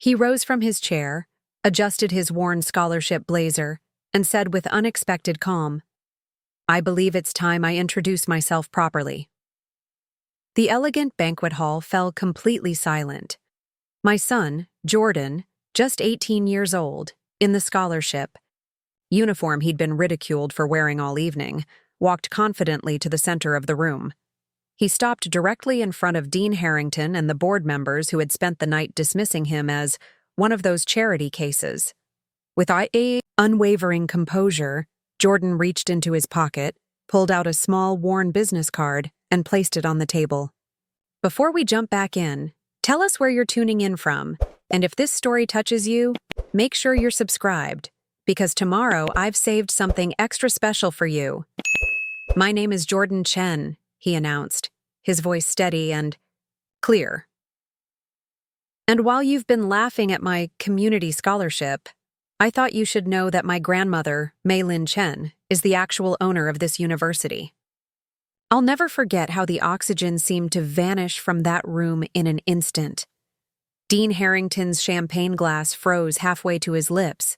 He rose from his chair, adjusted his worn scholarship blazer, and said with unexpected calm, "I believe it's time I introduce myself properly." The elegant banquet hall fell completely silent. My son, Jordan, just 18 years old, in the scholarship uniform he'd been ridiculed for wearing all evening, walked confidently to the center of the room. He stopped directly in front of Dean Harrington and the board members who had spent the night dismissing him as one of those charity cases. With unwavering composure, Jordan reached into his pocket, pulled out a small, worn business card, and placed it on the table. "Before we jump back in, tell us where you're tuning in from, and if this story touches you, make sure you're subscribed, because tomorrow I've saved something extra special for you." "My name is Jordan Chen," he announced, his voice steady and clear. "And while you've been laughing at my community scholarship, I thought you should know that my grandmother, Mei Lin Chen, is the actual owner of this university." I'll never forget how the oxygen seemed to vanish from that room in an instant. Dean Harrington's champagne glass froze halfway to his lips.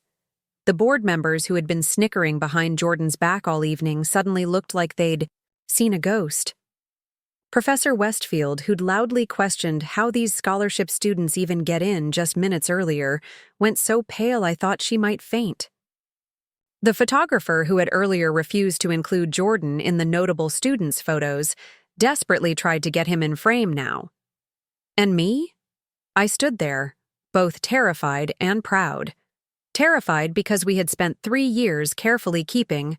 The board members who had been snickering behind Jordan's back all evening suddenly looked like they'd seen a ghost. Professor Westfield, who'd loudly questioned how these scholarship students even get in just minutes earlier, went so pale I thought she might faint. The photographer who had earlier refused to include Jordan in the notable students' photos desperately tried to get him in frame now. And me? I stood there, both terrified and proud. Terrified because we had spent 3 years carefully keeping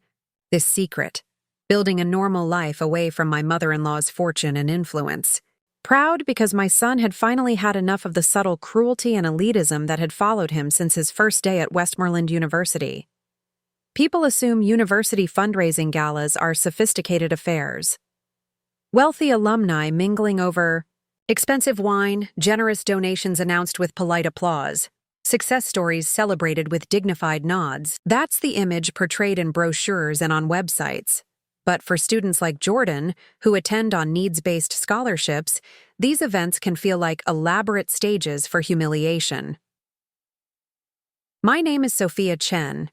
this secret, building a normal life away from my mother-in-law's fortune and influence. Proud because my son had finally had enough of the subtle cruelty and elitism that had followed him since his first day at Westmoreland University. People assume university fundraising galas are sophisticated affairs. Wealthy alumni mingling over expensive wine, generous donations announced with polite applause, success stories celebrated with dignified nods. That's the image portrayed in brochures and on websites. But for students like Jordan, who attend on needs-based scholarships, these events can feel like elaborate stages for humiliation. My name is Sophia Chen.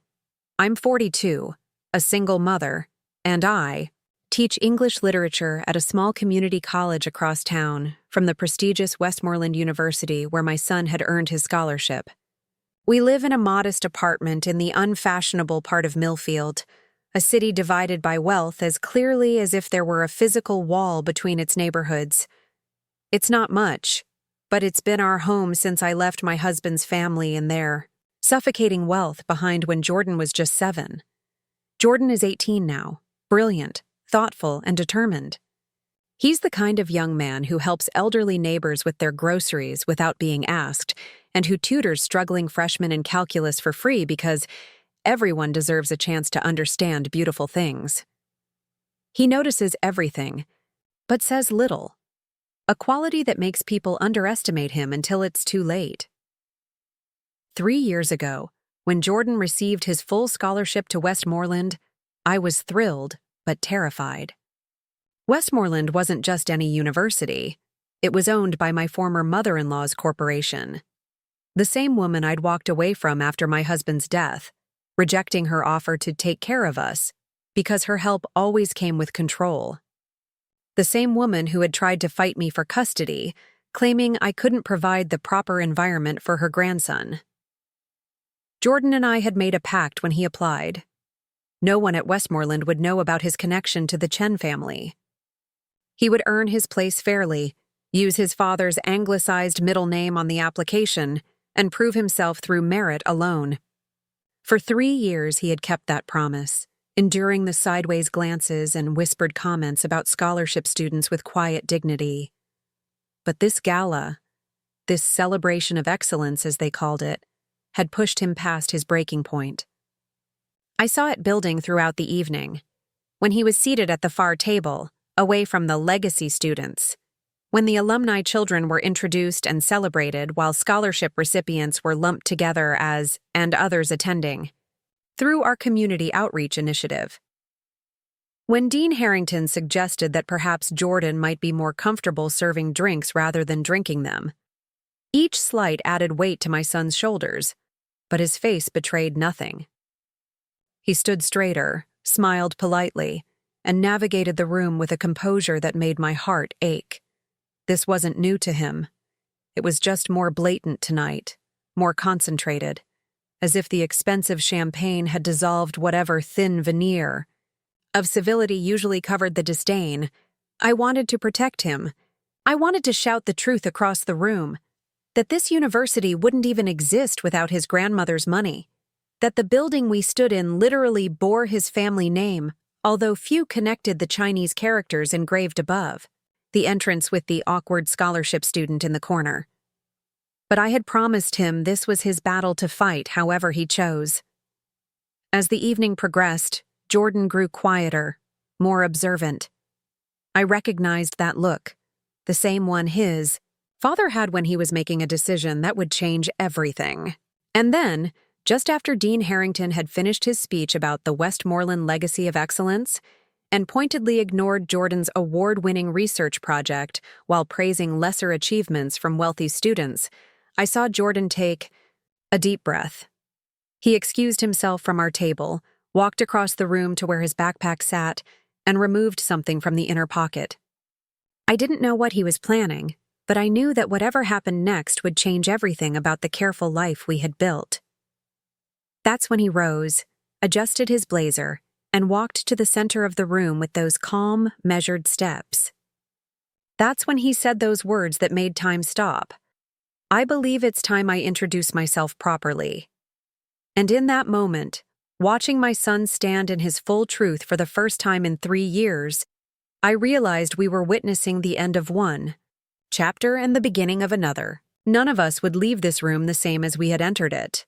I'm 42, a single mother, and I teach English literature at a small community college across town from the prestigious Westmoreland University where my son had earned his scholarship. We live in a modest apartment in the unfashionable part of Millfield, a city divided by wealth as clearly as if there were a physical wall between its neighborhoods. It's not much, but it's been our home since I left my husband's family in their suffocating wealth behind when Jordan was just 7. Jordan is 18 now, brilliant, thoughtful, and determined. He's the kind of young man who helps elderly neighbors with their groceries without being asked, and who tutors struggling freshmen in calculus for free because everyone deserves a chance to understand beautiful things. He notices everything, but says little, a quality that makes people underestimate him until it's too late. 3 years ago, when Jordan received his full scholarship to Westmoreland, I was thrilled but terrified. Westmoreland wasn't just any university. It was owned by my former mother-in-law's corporation. The same woman I'd walked away from after my husband's death, rejecting her offer to take care of us, because her help always came with control. The same woman who had tried to fight me for custody, claiming I couldn't provide the proper environment for her grandson. Jordan and I had made a pact when he applied. No one at Westmoreland would know about his connection to the Chen family. He would earn his place fairly, use his father's anglicized middle name on the application, and prove himself through merit alone. For 3 years he had kept that promise, enduring the sideways glances and whispered comments about scholarship students with quiet dignity. But this gala, this celebration of excellence as they called it, had pushed him past his breaking point. I saw it building throughout the evening, when he was seated at the far table, away from the legacy students, when the alumni children were introduced and celebrated while scholarship recipients were lumped together as, and others attending, through our community outreach initiative. When Dean Harrington suggested that perhaps Jordan might be more comfortable serving drinks rather than drinking them, Each slight added weight to my son's shoulders, but his face betrayed nothing. He stood straighter, smiled politely, and navigated the room with a composure that made my heart ache. This wasn't new to him. It was just more blatant tonight, more concentrated, as if the expensive champagne had dissolved whatever thin veneer of civility usually covered the disdain. I wanted to protect him. I wanted to shout the truth across the room, that this university wouldn't even exist without his grandmother's money, that the building we stood in literally bore his family name, although few connected the Chinese characters engraved above, the entrance with the awkward scholarship student in the corner. But I had promised him this was his battle to fight however he chose. As the evening progressed, Jordan grew quieter, more observant. I recognized that look, the same one his father had when he was making a decision that would change everything. And then, just after Dean Harrington had finished his speech about the Westmoreland legacy of excellence and pointedly ignored Jordan's award-winning research project while praising lesser achievements from wealthy students, I saw Jordan take a deep breath. He excused himself from our table, walked across the room to where his backpack sat, and removed something from the inner pocket. I didn't know what he was planning, but I knew that whatever happened next would change everything about the careful life we had built. That's when he rose, adjusted his blazer, and walked to the center of the room with those calm, measured steps. That's when he said those words that made time stop. I believe it's time I introduce myself properly. And in that moment, watching my son stand in his full truth for the first time in 3 years, I realized we were witnessing the end of one chapter and the beginning of another. None of us would leave this room the same as we had entered it.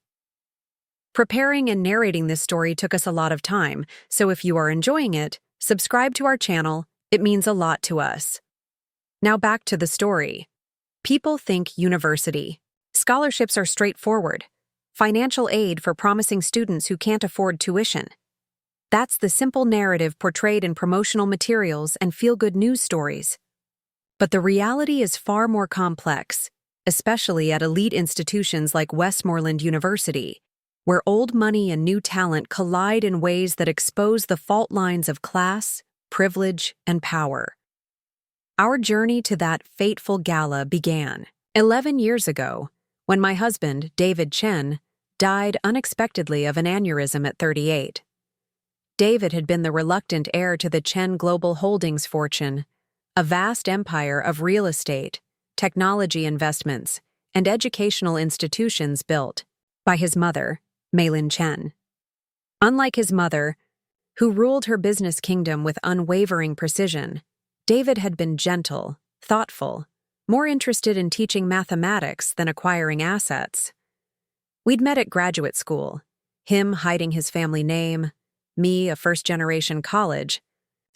Preparing and narrating this story took us a lot of time, so if you are enjoying it, subscribe to our channel. It means a lot to us. Now back to the story. People think university. Scholarships are straightforward. Financial aid for promising students who can't afford tuition. That's the simple narrative portrayed in promotional materials and feel-good news stories. But the reality is far more complex, especially at elite institutions like Westmoreland University, where old money and new talent collide in ways that expose the fault lines of class, privilege, and power. Our journey to that fateful gala began 11 years ago, when my husband, David Chen, died unexpectedly of an aneurysm at 38. David had been the reluctant heir to the Chen Global Holdings fortune, a vast empire of real estate, technology investments, and educational institutions built by his mother, Mei Lin Chen. Unlike his mother, who ruled her business kingdom with unwavering precision, David had been gentle, thoughtful, more interested in teaching mathematics than acquiring assets. We'd met at graduate school, him hiding his family name, me a first-generation college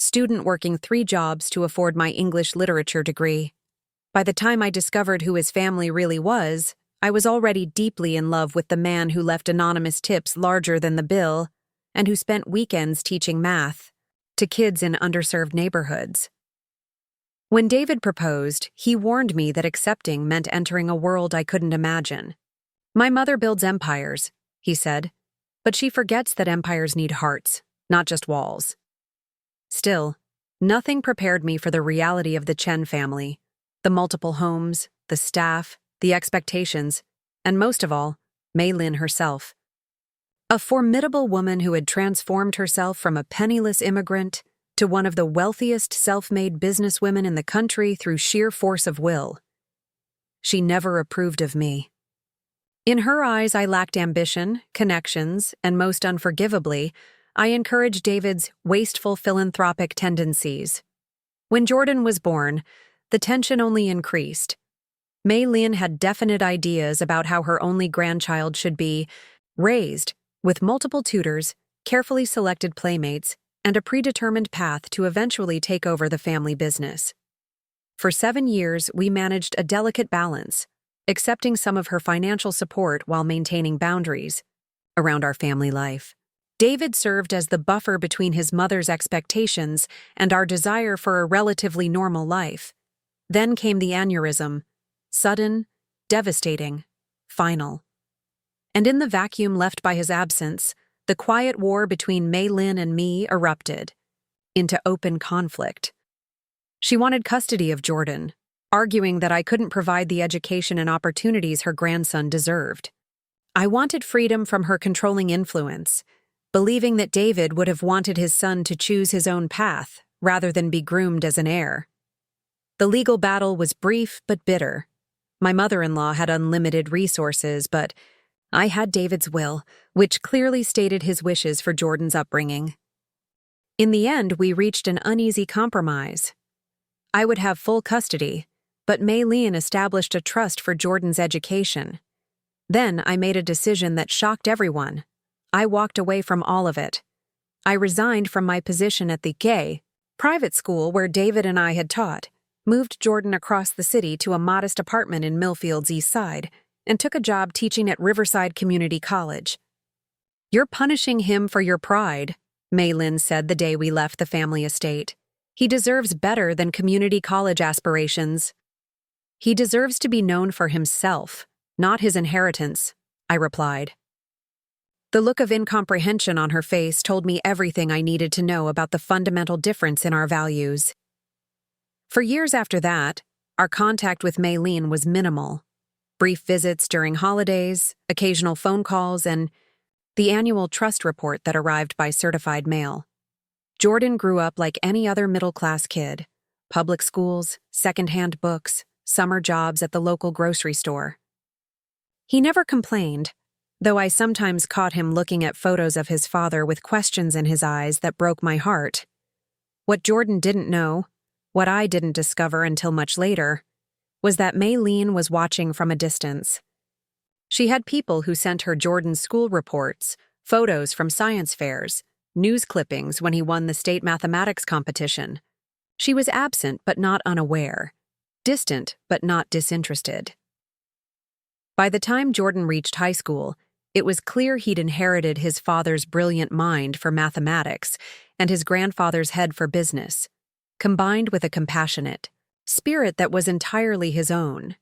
student working 3 jobs to afford my English literature degree. By the time I discovered who his family really was, I was already deeply in love with the man who left anonymous tips larger than the bill and who spent weekends teaching math to kids in underserved neighborhoods. When David proposed, he warned me that accepting meant entering a world I couldn't imagine. "My mother builds empires," he said, "but she forgets that empires need hearts, not just walls." Still, nothing prepared me for the reality of the Chen family, the multiple homes, the staff, the expectations, and most of all, Mei Lin herself. A formidable woman who had transformed herself from a penniless immigrant to one of the wealthiest self-made businesswomen in the country through sheer force of will. She never approved of me. In her eyes, I lacked ambition, connections, and most unforgivably, I encouraged David's wasteful philanthropic tendencies. When Jordan was born, the tension only increased. Mei Lin had definite ideas about how her only grandchild should be raised, with multiple tutors, carefully selected playmates, and a predetermined path to eventually take over the family business. For 7 years, we managed a delicate balance, accepting some of her financial support while maintaining boundaries around our family life. David served as the buffer between his mother's expectations and our desire for a relatively normal life. Then came the aneurysm, sudden, Devastating. Final. And in the vacuum left by his absence, the quiet war between Mei Lin and me erupted into open conflict. She wanted custody of Jordan, arguing that I couldn't provide the education and opportunities her grandson deserved. I wanted freedom from her controlling influence, believing that David would have wanted his son to choose his own path rather than be groomed as an heir. The legal battle was brief but bitter. My mother-in-law had unlimited resources, but I had David's will, which clearly stated his wishes for Jordan's upbringing. In the end, we reached an uneasy compromise. I would have full custody, but Mei Lin established a trust for Jordan's education. Then I made a decision that shocked everyone. I walked away from all of it. I resigned from my position at the gay private school where David and I had taught, moved Jordan across the city to a modest apartment in Millfield's East Side, and took a job teaching at Riverside Community College. "You're punishing him for your pride," Mei Lin said the day we left the family estate. "He deserves better than community college aspirations." "He deserves to be known for himself, not his inheritance," I replied. The look of incomprehension on her face told me everything I needed to know about the fundamental difference in our values. For years after that, our contact with Mei Lin was minimal. Brief visits during holidays, occasional phone calls, and the annual trust report that arrived by certified mail. Jordan grew up like any other middle-class kid. Public schools, second-hand books, summer jobs at the local grocery store. He never complained, though I sometimes caught him looking at photos of his father with questions in his eyes that broke my heart. What Jordan didn't know, what I didn't discover until much later, was that Mei Lin was watching from a distance. She had people who sent her Jordan's school reports, photos from science fairs, news clippings when he won the state mathematics competition. She was absent but not unaware, distant but not disinterested. By the time Jordan reached high school, it was clear he'd inherited his father's brilliant mind for mathematics and his grandfather's head for business, combined with a compassionate spirit that was entirely his own.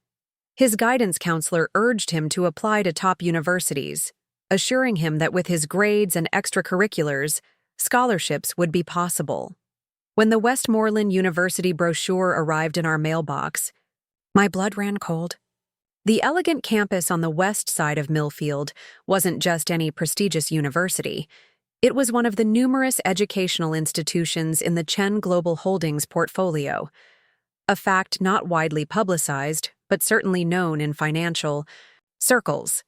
His guidance counselor urged him to apply to top universities, assuring him that with his grades and extracurriculars, scholarships would be possible. When the Westmoreland University brochure arrived in our mailbox, my blood ran cold. The elegant campus on the west side of Millfield wasn't just any prestigious university. It was one of the numerous educational institutions in the Chen Global Holdings portfolio, a fact not widely publicized, but certainly known in financial circles.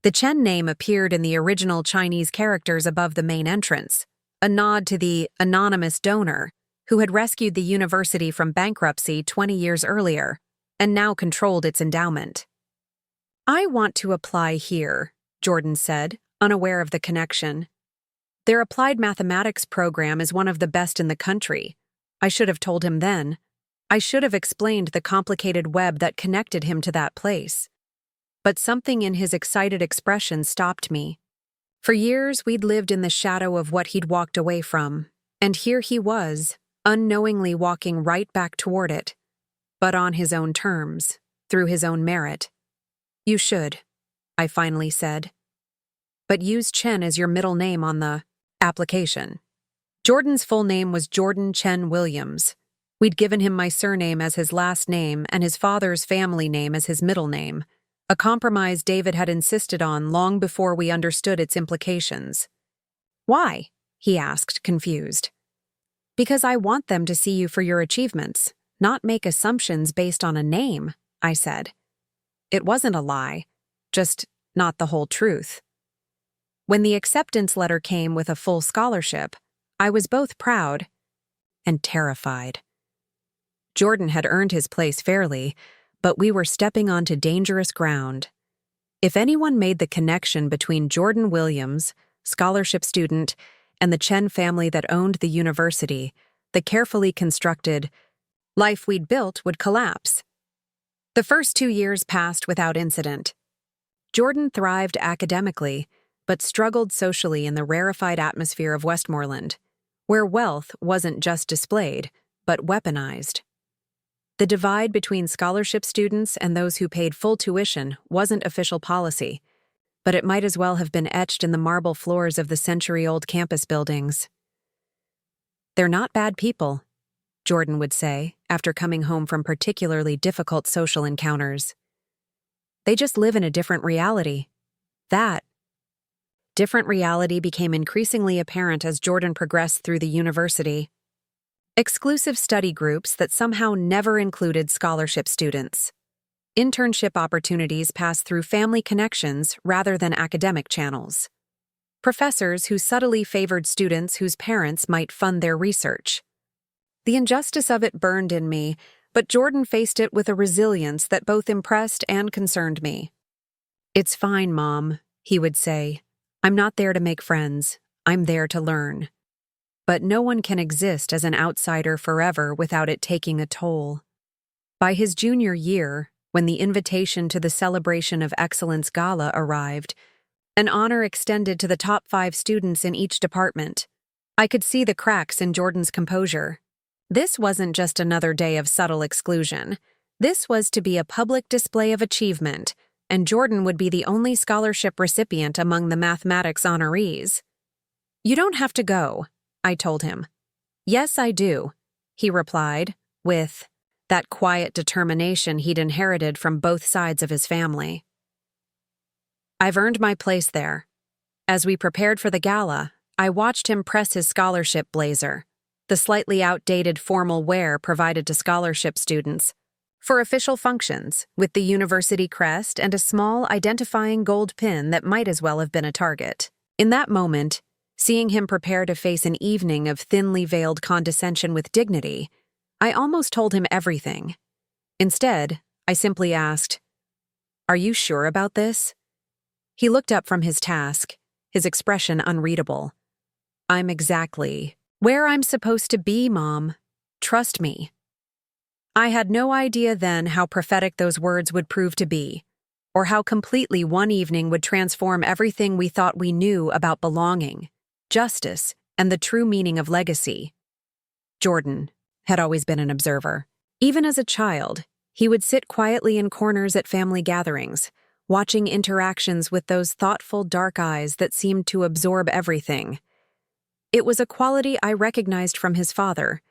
The Chen name appeared in the original Chinese characters above the main entrance, a nod to the anonymous donor who had rescued the university from bankruptcy 20 years earlier and now controlled its endowment. "I want to apply here," Jordan said, unaware of the connection. "Their applied mathematics program is one of the best in the country." I should have told him then. I should have explained the complicated web that connected him to that place. But something in his excited expression stopped me. For years, we'd lived in the shadow of what he'd walked away from, and here he was, unknowingly walking right back toward it, but on his own terms, through his own merit. "You should," I finally said. "But use Chen as your middle name on the application." Jordan's full name was Jordan Chen Williams. We'd given him my surname as his last name and his father's family name as his middle name, a compromise David had insisted on long before we understood its implications. "Why?" he asked, confused. "Because I want them to see you for your achievements, not make assumptions based on a name," I said. It wasn't a lie, just not the whole truth. When the acceptance letter came with a full scholarship, I was both proud and terrified. Jordan had earned his place fairly, but we were stepping onto dangerous ground. If anyone made the connection between Jordan Williams, scholarship student, and the Chen family that owned the university, the carefully constructed life we'd built would collapse. The first 2 years passed without incident. Jordan thrived academically, but struggled socially in the rarefied atmosphere of Westmoreland, where wealth wasn't just displayed, but weaponized. The divide between scholarship students and those who paid full tuition wasn't official policy, but it might as well have been etched in the marble floors of the century-old campus buildings. "They're not bad people," Jordan would say after coming home from particularly difficult social encounters. "They just live in a different reality." That different reality became increasingly apparent as Jordan progressed through the university. Exclusive study groups that somehow never included scholarship students. Internship opportunities passed through family connections rather than academic channels. Professors who subtly favored students whose parents might fund their research. The injustice of it burned in me, but Jordan faced it with a resilience that both impressed and concerned me. "It's fine, Mom," he would say. "I'm not there to make friends. I'm there to learn." But no one can exist as an outsider forever without it taking a toll. By his junior year, when the invitation to the Celebration of Excellence Gala arrived, an honor extended to the top 5 students in each department, I could see the cracks in Jordan's composure. This wasn't just another day of subtle exclusion. This was to be a public display of achievement, and Jordan would be the only scholarship recipient among the mathematics honorees. "You don't have to go," I told him. "Yes, I do," he replied, with that quiet determination he'd inherited from both sides of his family. "I've earned my place there." As we prepared for the gala, I watched him press his scholarship blazer, the slightly outdated formal wear provided to scholarship students, for official functions, with the university crest and a small identifying gold pin that might as well have been a target. In that moment, seeing him prepare to face an evening of thinly veiled condescension with dignity, I almost told him everything. Instead, I simply asked, "Are you sure about this?" He looked up from his task, his expression unreadable. "I'm exactly where I'm supposed to be, Mom. Trust me." I had no idea then how prophetic those words would prove to be, or how completely one evening would transform everything we thought we knew about belonging, justice, and the true meaning of legacy. Jordan had always been an observer. Even as a child, he would sit quietly in corners at family gatherings, watching interactions with those thoughtful dark eyes that seemed to absorb everything. It was a quality I recognized from his father,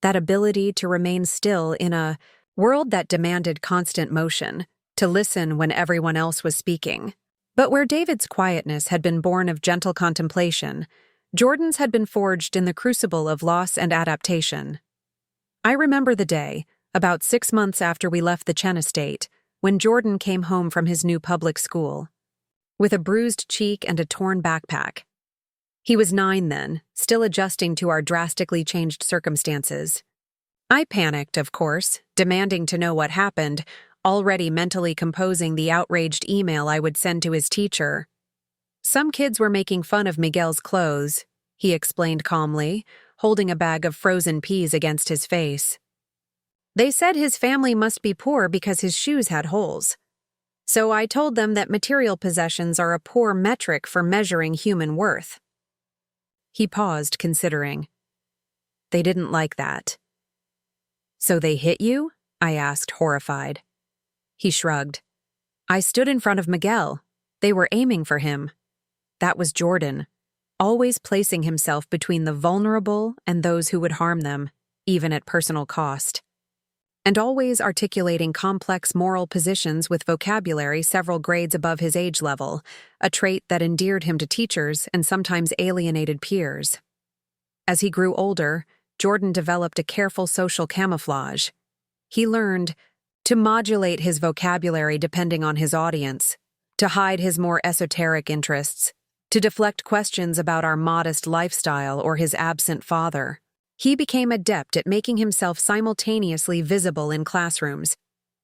that ability to remain still in a world that demanded constant motion, to listen when everyone else was speaking. But where David's quietness had been born of gentle contemplation, Jordan's had been forged in the crucible of loss and adaptation. I remember the day, about 6 months after we left the Chen estate, when Jordan came home from his new public school, with a bruised cheek and a torn backpack. He was 9 then, still adjusting to our drastically changed circumstances. I panicked, of course, demanding to know what happened, already mentally composing the outraged email I would send to his teacher. "Some kids were making fun of Miguel's clothes," he explained calmly, holding a bag of frozen peas against his face. "They said his family must be poor because his shoes had holes. So I told them that material possessions are a poor metric for measuring human worth." He paused, considering. "They didn't like that." "So they hit you?" I asked, horrified. He shrugged. "I stood in front of Miguel. They were aiming for him." That was Jordan, always placing himself between the vulnerable and those who would harm them, even at personal cost. And always articulating complex moral positions with vocabulary several grades above his age level, a trait that endeared him to teachers and sometimes alienated peers. As he grew older, Jordan developed a careful social camouflage. He learned to modulate his vocabulary depending on his audience, to hide his more esoteric interests, to deflect questions about our modest lifestyle or his absent father. He became adept at making himself simultaneously visible in classrooms,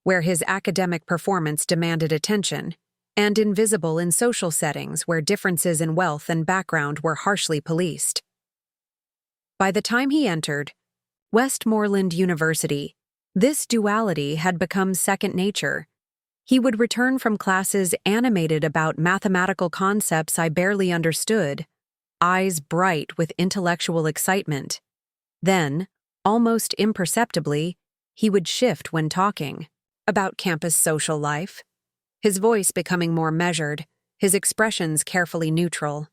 where his academic performance demanded attention, and invisible in social settings where differences in wealth and background were harshly policed. By the time he entered Westmoreland University, this duality had become second nature. He would return from classes animated about mathematical concepts I barely understood, eyes bright with intellectual excitement. Then, almost imperceptibly, he would shift when talking about campus social life, his voice becoming more measured, his expressions carefully neutral.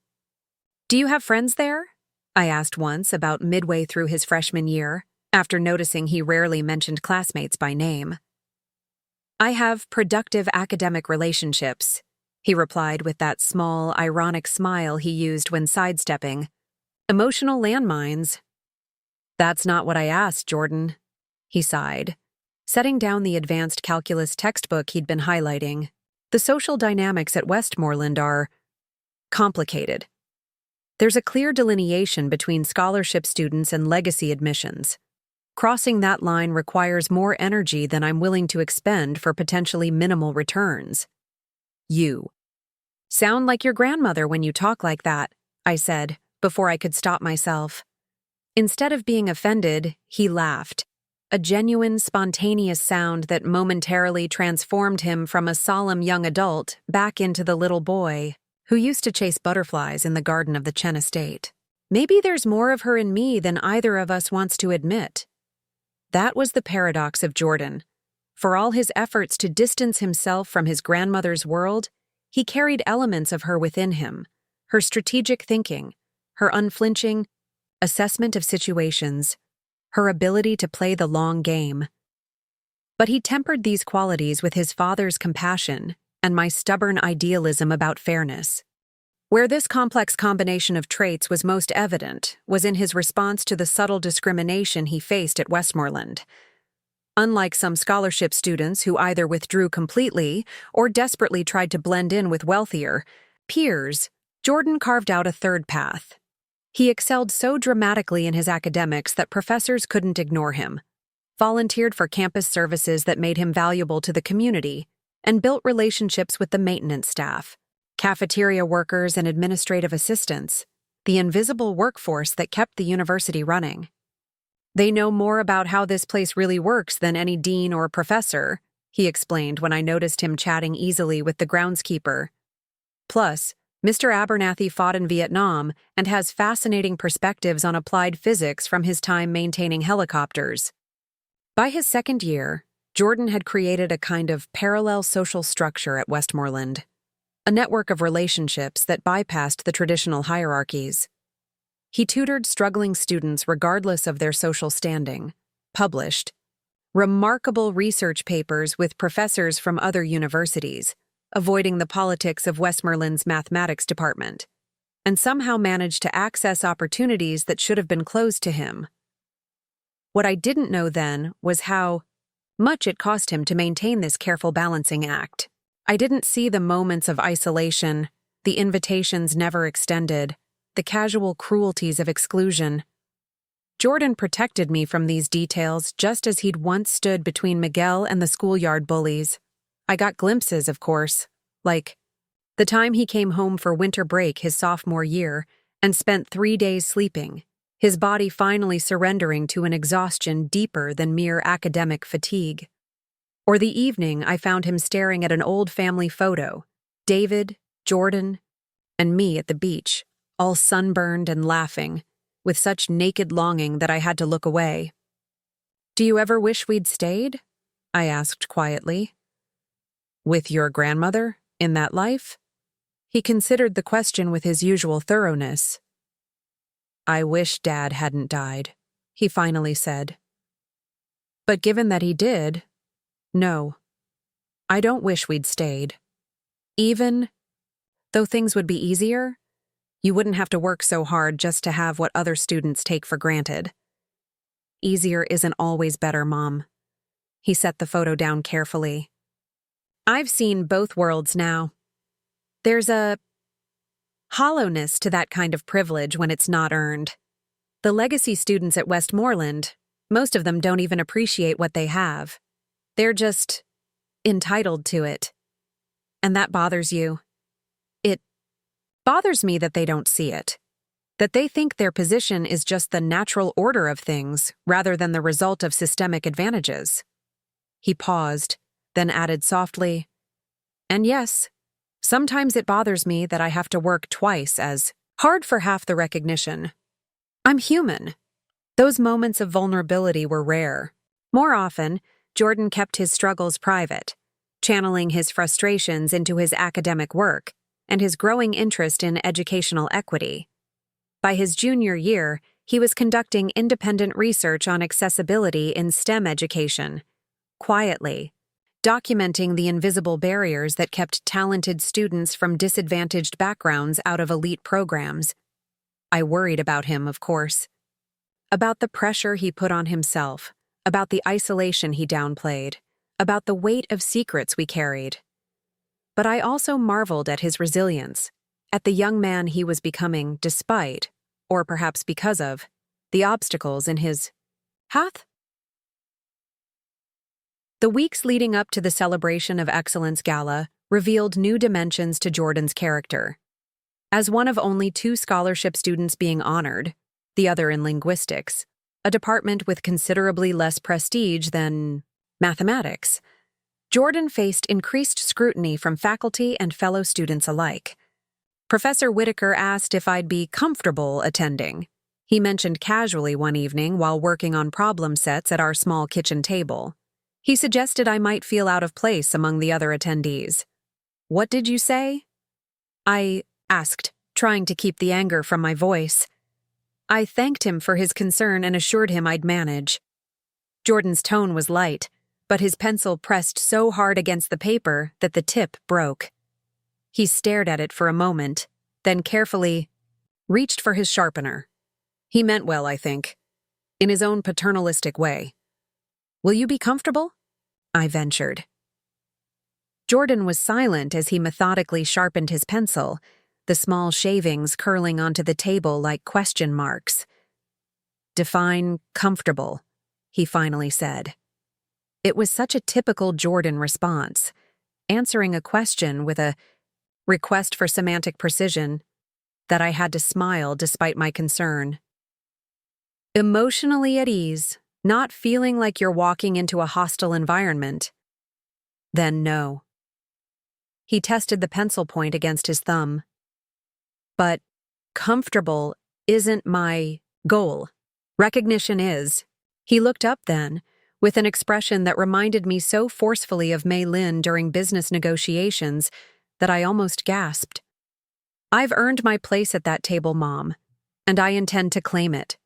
"Do you have friends there?" I asked once about midway through his freshman year, after noticing he rarely mentioned classmates by name. "I have productive academic relationships," he replied with that small, ironic smile he used when sidestepping. "Emotional landmines." "That's not what I asked, Jordan," he sighed, setting down the advanced calculus textbook he'd been highlighting. "The social dynamics at Westmoreland are complicated. There's a clear delineation between scholarship students and legacy admissions. Crossing that line requires more energy than I'm willing to expend for potentially minimal returns." "You sound like your grandmother when you talk like that," I said, before I could stop myself. Instead of being offended, he laughed, a genuine, spontaneous sound that momentarily transformed him from a solemn young adult back into the little boy who used to chase butterflies in the garden of the Chen estate. Maybe there's more of her in me than either of us wants to admit. That was the paradox of Jordan. For all his efforts to distance himself from his grandmother's world, he carried elements of her within him, her strategic thinking, her unflinching assessment of situations, her ability to play the long game. But he tempered these qualities with his father's compassion and my stubborn idealism about fairness. Where this complex combination of traits was most evident was in his response to the subtle discrimination he faced at Westmoreland. Unlike some scholarship students who either withdrew completely or desperately tried to blend in with wealthier peers, Jordan carved out a third path. He excelled so dramatically in his academics that professors couldn't ignore him, volunteered for campus services that made him valuable to the community, and built relationships with the maintenance staff, cafeteria workers and administrative assistants, the invisible workforce that kept the university running. "They know more about how this place really works than any dean or professor," he explained when I noticed him chatting easily with the groundskeeper. "Plus, Mr. Abernathy fought in Vietnam and has fascinating perspectives on applied physics from his time maintaining helicopters." By his second year, Jordan had created a kind of parallel social structure at Westmoreland, a network of relationships that bypassed the traditional hierarchies. He tutored struggling students regardless of their social standing, published remarkable research papers with professors from other universities, avoiding the politics of Westmoreland's mathematics department, and somehow managed to access opportunities that should have been closed to him. What I didn't know then was how much it cost him to maintain this careful balancing act. I didn't see the moments of isolation, the invitations never extended, the casual cruelties of exclusion. Jordan protected me from these details just as he'd once stood between Miguel and the schoolyard bullies. I got glimpses, of course, like the time he came home for winter break his sophomore year and spent 3 days sleeping, his body finally surrendering to an exhaustion deeper than mere academic fatigue. Or the evening I found him staring at an old family photo, David, Jordan, and me at the beach, all sunburned and laughing, with such naked longing that I had to look away. "Do you ever wish we'd stayed?" I asked quietly. "With your grandmother, in that life?" He considered the question with his usual thoroughness. "I wish Dad hadn't died," he finally said. "But given that he did, no. I don't wish we'd stayed. Even though things would be easier, you wouldn't have to work so hard just to have what other students take for granted. Easier isn't always better, Mom." He set the photo down carefully. "I've seen both worlds now. There's a hollowness to that kind of privilege when it's not earned. The legacy students at Westmoreland, most of them don't even appreciate what they have. They're just entitled to it. And that bothers you. It bothers me that they don't see it, that they think their position is just the natural order of things rather than the result of systemic advantages." He paused, then added softly, "And yes, sometimes it bothers me that I have to work twice as hard for half the recognition. I'm human." Those moments of vulnerability were rare, More often, Jordan kept his struggles private, channeling his frustrations into his academic work and his growing interest in educational equity. By his junior year, he was conducting independent research on accessibility in STEM education, quietly, documenting the invisible barriers that kept talented students from disadvantaged backgrounds out of elite programs. I worried about him, of course. About the pressure he put on himself, about the isolation he downplayed, about the weight of secrets we carried. But I also marveled at his resilience, at the young man he was becoming despite, or perhaps because of, the obstacles in his path. The weeks leading up to the Celebration of Excellence Gala revealed new dimensions to Jordan's character. As one of only 2 scholarship students being honored, the other in linguistics, a department with considerably less prestige than mathematics, Jordan faced increased scrutiny from faculty and fellow students alike. Professor Whitaker asked if I'd be comfortable attending. He mentioned casually one evening while working on problem sets at our small kitchen table. He suggested I might feel out of place among the other attendees. "What did you say?" I asked, trying to keep the anger from my voice. I thanked him for his concern and assured him I'd manage. Jordan's tone was light, but his pencil pressed so hard against the paper that the tip broke. He stared at it for a moment, then carefully reached for his sharpener. He meant well, I think, in his own paternalistic way. "Will you be comfortable?" I ventured. Jordan was silent as he methodically sharpened his pencil, the small shavings curling onto the table like question marks. "Define comfortable," he finally said. It was such a typical Jordan response, answering a question with a request for semantic precision, that I had to smile despite my concern. "Emotionally at ease, not feeling like you're walking into a hostile environment." Then no. He tested the pencil point against his thumb. "But comfortable isn't my goal. Recognition is." He looked up then, with an expression that reminded me so forcefully of Mei Lin during business negotiations that I almost gasped. "I've earned my place at that table, Mom, and I intend to claim it."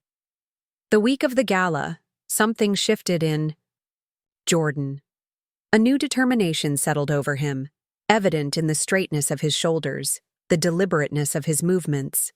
The week of the gala, something shifted in Jordan. A new determination settled over him, evident in the straightness of his shoulders, the deliberateness of his movements.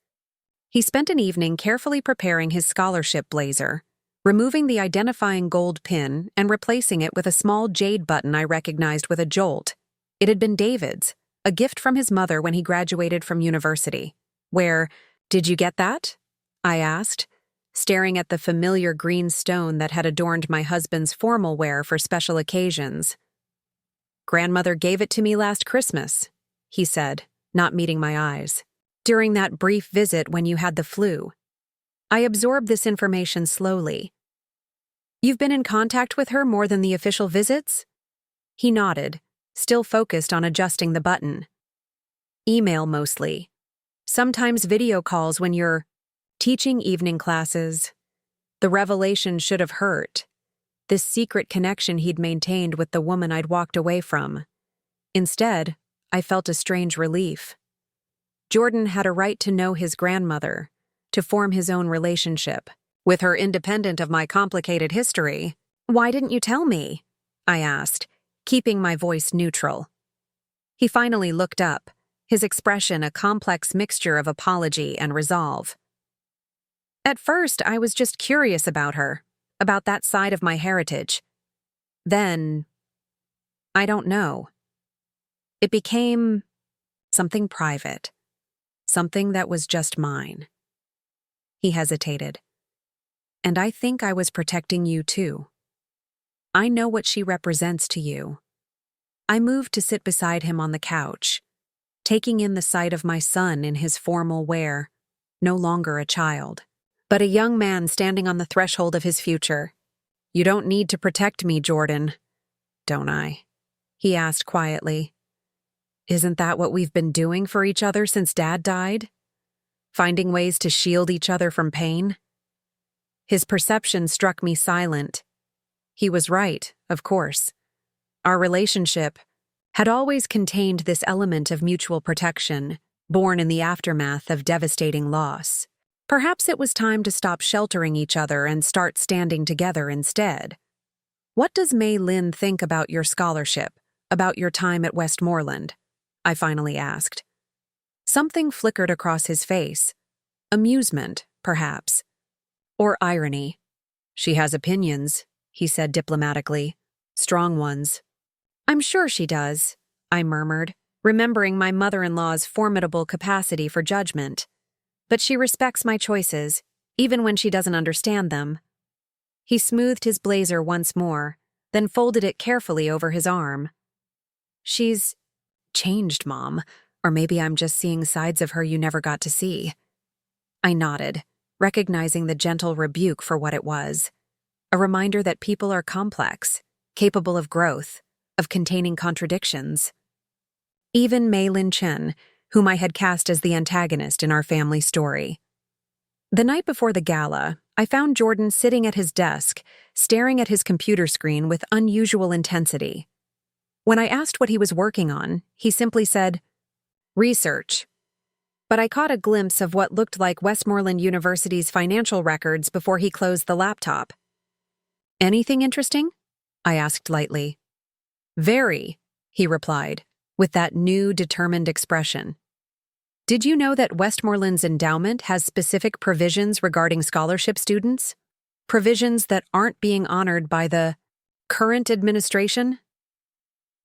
He spent an evening carefully preparing his scholarship blazer, removing the identifying gold pin and replacing it with a small jade button I recognized with a jolt. It had been David's, a gift from his mother when he graduated from university. "Did you get that?" I asked, staring at the familiar green stone that had adorned my husband's formal wear for special occasions. "Grandmother gave it to me last Christmas," he said, not meeting my eyes. "During that brief visit when you had the flu." I absorbed this information slowly. "You've been in contact with her more than the official visits?" He nodded, still focused on adjusting the button. "Email mostly. Sometimes video calls when you're teaching evening classes." The revelation should have hurt. This secret connection he'd maintained with the woman I'd walked away from. Instead, I felt a strange relief. Jordan had a right to know his grandmother, to form his own relationship with her independent of my complicated history. "Why didn't you tell me?" I asked, keeping my voice neutral. He finally looked up, his expression a complex mixture of apology and resolve. "At first, I was just curious about her, about that side of my heritage. Then, I don't know. It became something private, something that was just mine." He hesitated. "And I think I was protecting you too. I know what she represents to you." I moved to sit beside him on the couch, taking in the sight of my son in his formal wear, no longer a child, but a young man standing on the threshold of his future. "You don't need to protect me, Jordan, don't I?" he asked quietly. "Isn't that what we've been doing for each other since Dad died? Finding ways to shield each other from pain?" His perception struck me silent. He was right, of course. Our relationship had always contained this element of mutual protection, born in the aftermath of devastating loss. Perhaps it was time to stop sheltering each other and start standing together instead. "What does Mei Lin think about your scholarship, about your time at Westmoreland?" I finally asked. Something flickered across his face. Amusement, perhaps. Or irony. "She has opinions," he said diplomatically. "Strong ones." "I'm sure she does," I murmured, remembering my mother-in-law's formidable capacity for judgment. "But she respects my choices, even when she doesn't understand them." He smoothed his blazer once more, then folded it carefully over his arm. "She's changed, Mom, or maybe I'm just seeing sides of her you never got to see." I nodded, recognizing the gentle rebuke for what it was. A reminder that people are complex, capable of growth, of containing contradictions. Even Mei Lin Chen, whom I had cast as the antagonist in our family story. The night before the gala, I found Jordan sitting at his desk, staring at his computer screen with unusual intensity. When I asked what he was working on, he simply said, "Research." But I caught a glimpse of what looked like Westmoreland University's financial records before he closed the laptop. "Anything interesting?" I asked lightly. "Very," he replied, with that new, determined expression. "Did you know that Westmoreland's endowment has specific provisions regarding scholarship students? Provisions that aren't being honored by the current administration?"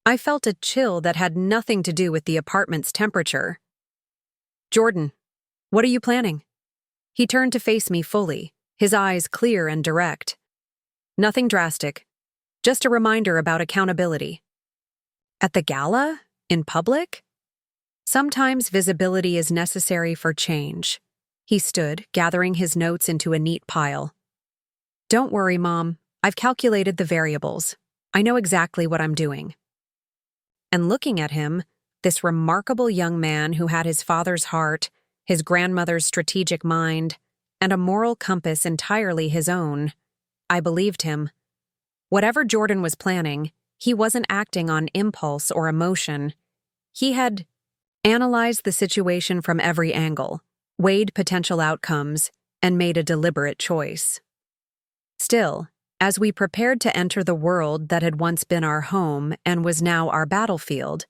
I felt a chill that had nothing to do with the apartment's temperature. "Jordan, what are you planning?" He turned to face me fully, his eyes clear and direct. "Nothing drastic. Just a reminder about accountability." "At the gala? In public?" "Sometimes visibility is necessary for change." He stood, gathering his notes into a neat pile. "Don't worry, Mom. I've calculated the variables. I know exactly what I'm doing." And looking at him, this remarkable young man who had his father's heart, his grandmother's strategic mind, and a moral compass entirely his own, I believed him. Whatever Jordan was planning, he wasn't acting on impulse or emotion. He had analyzed the situation from every angle, weighed potential outcomes, and made a deliberate choice. Still, as we prepared to enter the world that had once been our home and was now our battlefield,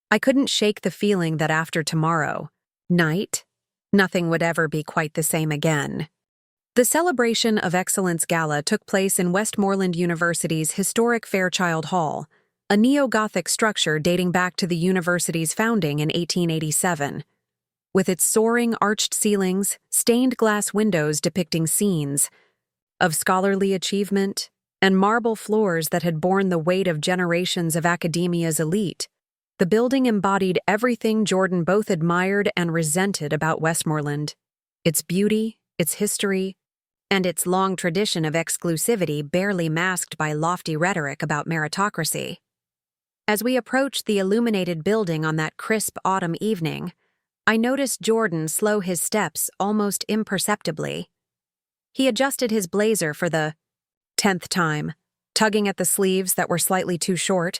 I couldn't shake the feeling that after tomorrow night, nothing would ever be quite the same again. The Celebration of Excellence Gala took place in Westmoreland University's historic Fairchild Hall, a neo-Gothic structure dating back to the university's founding in 1887. With its soaring arched ceilings, stained glass windows depicting scenes of scholarly achievement, and marble floors that had borne the weight of generations of academia's elite, the building embodied everything Jordan both admired and resented about Westmoreland: its beauty, its history, and its long tradition of exclusivity barely masked by lofty rhetoric about meritocracy. As we approached the illuminated building on that crisp autumn evening, I noticed Jordan slow his steps almost imperceptibly. He adjusted his blazer for the 10th time, tugging at the sleeves that were slightly too short.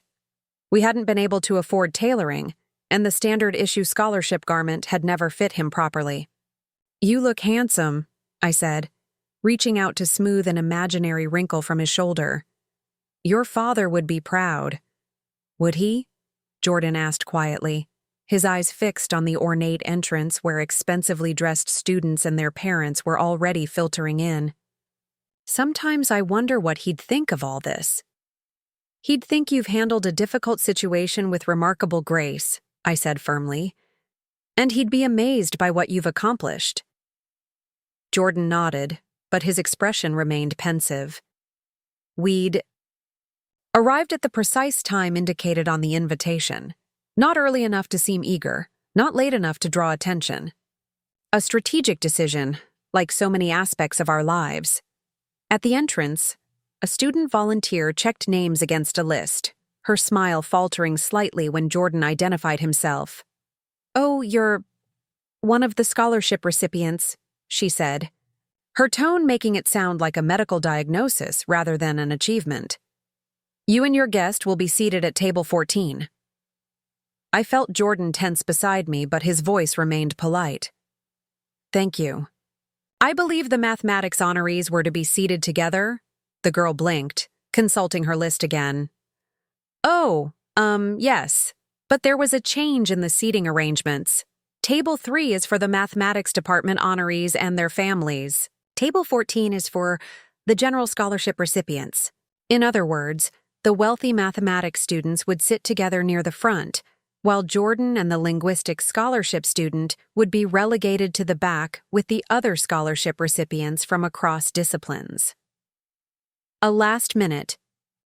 We hadn't been able to afford tailoring, and the standard-issue scholarship garment had never fit him properly. "You look handsome," I said, reaching out to smooth an imaginary wrinkle from his shoulder. "Your father would be proud." "Would he?" Jordan asked quietly, his eyes fixed on the ornate entrance where expensively dressed students and their parents were already filtering in. "Sometimes I wonder what he'd think of all this." "He'd think you've handled a difficult situation with remarkable grace," I said firmly, "and he'd be amazed by what you've accomplished." Jordan nodded, but his expression remained pensive. We'd arrived at the precise time indicated on the invitation, not early enough to seem eager, not late enough to draw attention. A strategic decision, like so many aspects of our lives. At the entrance, a student volunteer checked names against a list, her smile faltering slightly when Jordan identified himself. "Oh, you're one of the scholarship recipients," she said, her tone making it sound like a medical diagnosis rather than an achievement. You and your guest will be seated at table 14. I felt Jordan tense beside me, but his voice remained polite. Thank you. I believe the mathematics honorees were to be seated together. The girl blinked, consulting her list again. Oh, yes. But there was a change in the seating arrangements. Table 3 is for the mathematics department honorees and their families. Table 14 is for the general scholarship recipients. In other words, the wealthy mathematics students would sit together near the front, while Jordan and the linguistics scholarship student would be relegated to the back with the other scholarship recipients from across disciplines. A last-minute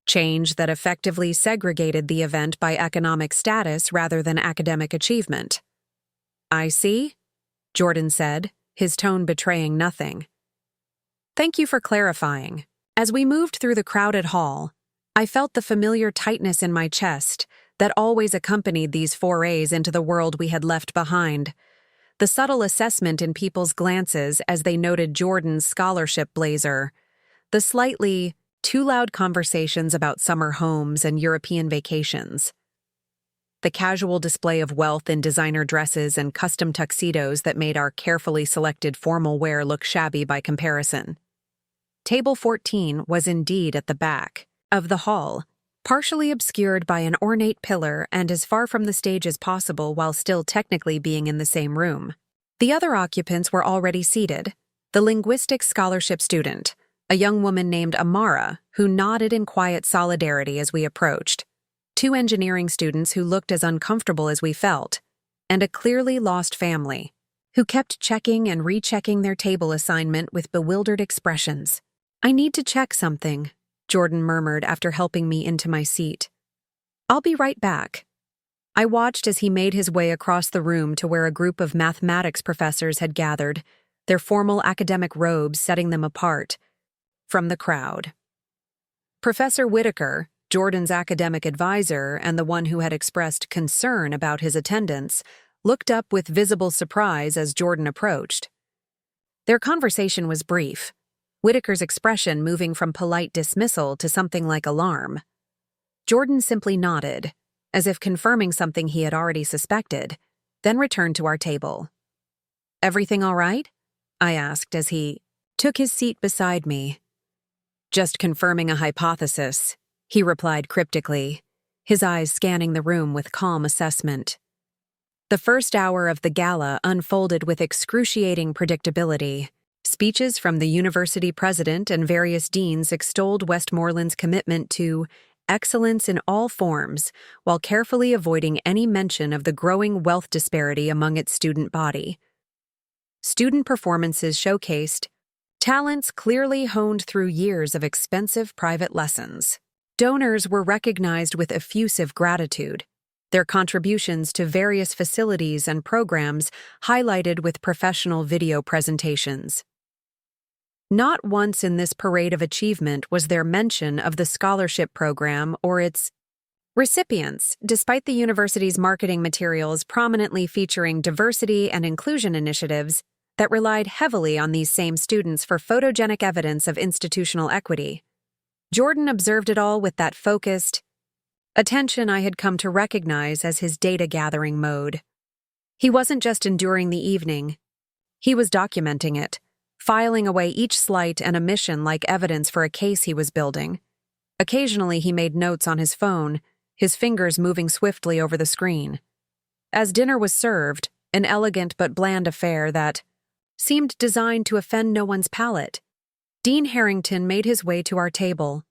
change that effectively segregated the event by economic status rather than academic achievement. I see, Jordan said, his tone betraying nothing. Thank you for clarifying. As we moved through the crowded hall, I felt the familiar tightness in my chest that always accompanied these forays into the world we had left behind. The subtle assessment in people's glances as they noted Jordan's scholarship blazer, the slightly too loud conversations about summer homes and European vacations, the casual display of wealth in designer dresses and custom tuxedos that made our carefully selected formal wear look shabby by comparison. Table 14 was indeed at the back of the hall, partially obscured by an ornate pillar and as far from the stage as possible while still technically being in the same room. The other occupants were already seated. The linguistics scholarship student, a young woman named Amara, who nodded in quiet solidarity as we approached, 2 engineering students who looked as uncomfortable as we felt, and a clearly lost family, who kept checking and rechecking their table assignment with bewildered expressions. I need to check something, Jordan murmured after helping me into my seat. I'll be right back. I watched as he made his way across the room to where a group of mathematics professors had gathered, their formal academic robes setting them apart from the crowd. Professor Whitaker, Jordan's academic advisor and the one who had expressed concern about his attendance, looked up with visible surprise as Jordan approached. Their conversation was brief, Whitaker's expression moving from polite dismissal to something like alarm. Jordan simply nodded, as if confirming something he had already suspected, then returned to our table. Everything all right? I asked as he took his seat beside me. Just confirming a hypothesis, he replied cryptically, his eyes scanning the room with calm assessment. The first hour of the gala unfolded with excruciating predictability. Speeches from the university president and various deans extolled Westmoreland's commitment to excellence in all forms, while carefully avoiding any mention of the growing wealth disparity among its student body. Student performances showcased talents clearly honed through years of expensive private lessons. Donors were recognized with effusive gratitude, their contributions to various facilities and programs highlighted with professional video presentations. Not once in this parade of achievement was there mention of the scholarship program or its recipients, despite the university's marketing materials prominently featuring diversity and inclusion initiatives that relied heavily on these same students for photogenic evidence of institutional equity. Jordan observed it all with that focused attention I had come to recognize as his data-gathering mode. He wasn't just enduring the evening. He was documenting it, filing away each slight and omission like evidence for a case he was building. Occasionally he made notes on his phone, his fingers moving swiftly over the screen. As dinner was served, an elegant but bland affair that seemed designed to offend no one's palate, Dean Harrington made his way to our table.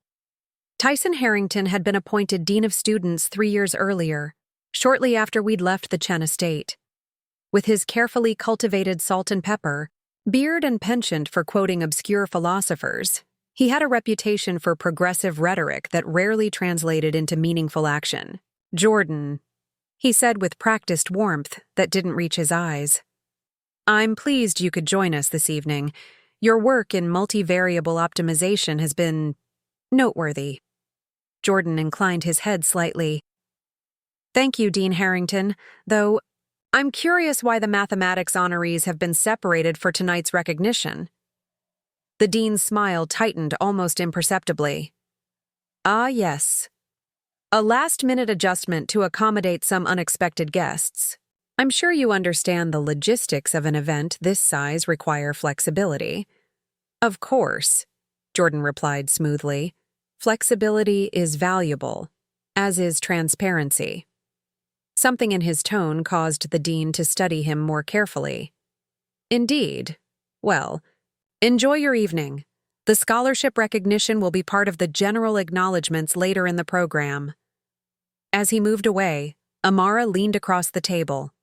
Tyson Harrington had been appointed Dean of Students 3 years earlier, shortly after we'd left the Chen estate. With his carefully cultivated salt and pepper, beard and penchant for quoting obscure philosophers, he had a reputation for progressive rhetoric that rarely translated into meaningful action. Jordan, he said with practiced warmth that didn't reach his eyes. I'm pleased you could join us this evening. Your work in multivariable optimization has been noteworthy. Jordan inclined his head slightly. Thank you, Dean Harrington, though I'm curious why the mathematics honorees have been separated for tonight's recognition. The dean's smile tightened almost imperceptibly. Ah, yes, A last-minute adjustment to accommodate some unexpected guests. I'm sure you understand the logistics of an event this size require flexibility. Of course, Jordan replied smoothly. Flexibility is valuable, as is transparency. Something in his tone caused the dean to study him more carefully. Indeed. Well, enjoy your evening. The scholarship recognition will be part of the general acknowledgments later in the program. As he moved away, Amara leaned across the table.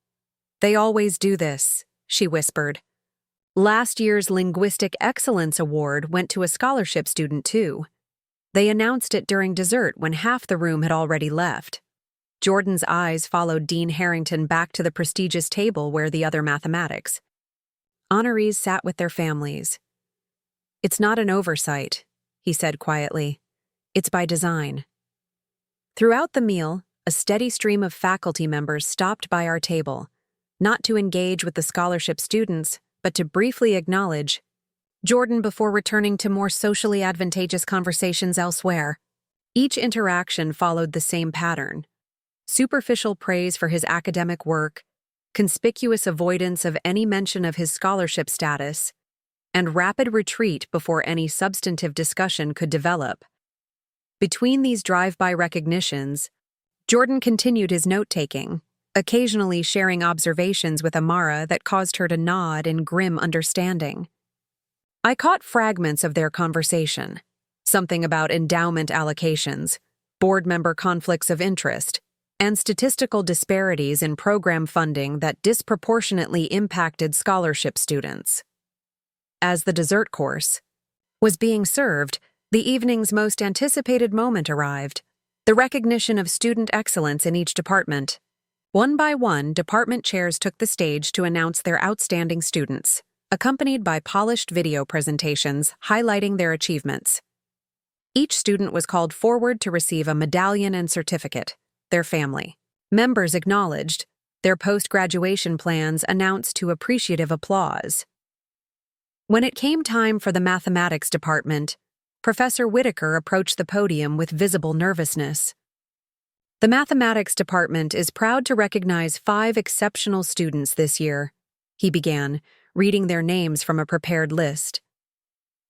They always do this, she whispered. Last year's Linguistic Excellence Award went to a scholarship student, too. They announced it during dessert when half the room had already left. Jordan's eyes followed Dean Harrington back to the prestigious table where the other mathematics. Honorees sat with their families. It's not an oversight, he said quietly. It's by design. Throughout the meal, a steady stream of faculty members stopped by our table, not to engage with the scholarship students, but to briefly acknowledge Jordan before returning to more socially advantageous conversations elsewhere. Each interaction followed the same pattern: superficial praise for his academic work, conspicuous avoidance of any mention of his scholarship status, and rapid retreat before any substantive discussion could develop. Between these drive-by recognitions, Jordan continued his note-taking, occasionally sharing observations with Amara that caused her to nod in grim understanding. I caught fragments of their conversation, something about endowment allocations, board member conflicts of interest, and statistical disparities in program funding that disproportionately impacted scholarship students. As the dessert course was being served, the evening's most anticipated moment arrived: the recognition of student excellence in each department. One by one, department chairs took the stage to announce their outstanding students, accompanied by polished video presentations highlighting their achievements. Each student was called forward to receive a medallion and certificate, their family members acknowledged, their post-graduation plans announced to appreciative applause. When it came time for the mathematics department, Professor Whitaker approached the podium with visible nervousness. The mathematics department is proud to recognize 5 exceptional students this year, he began, reading their names from a prepared list.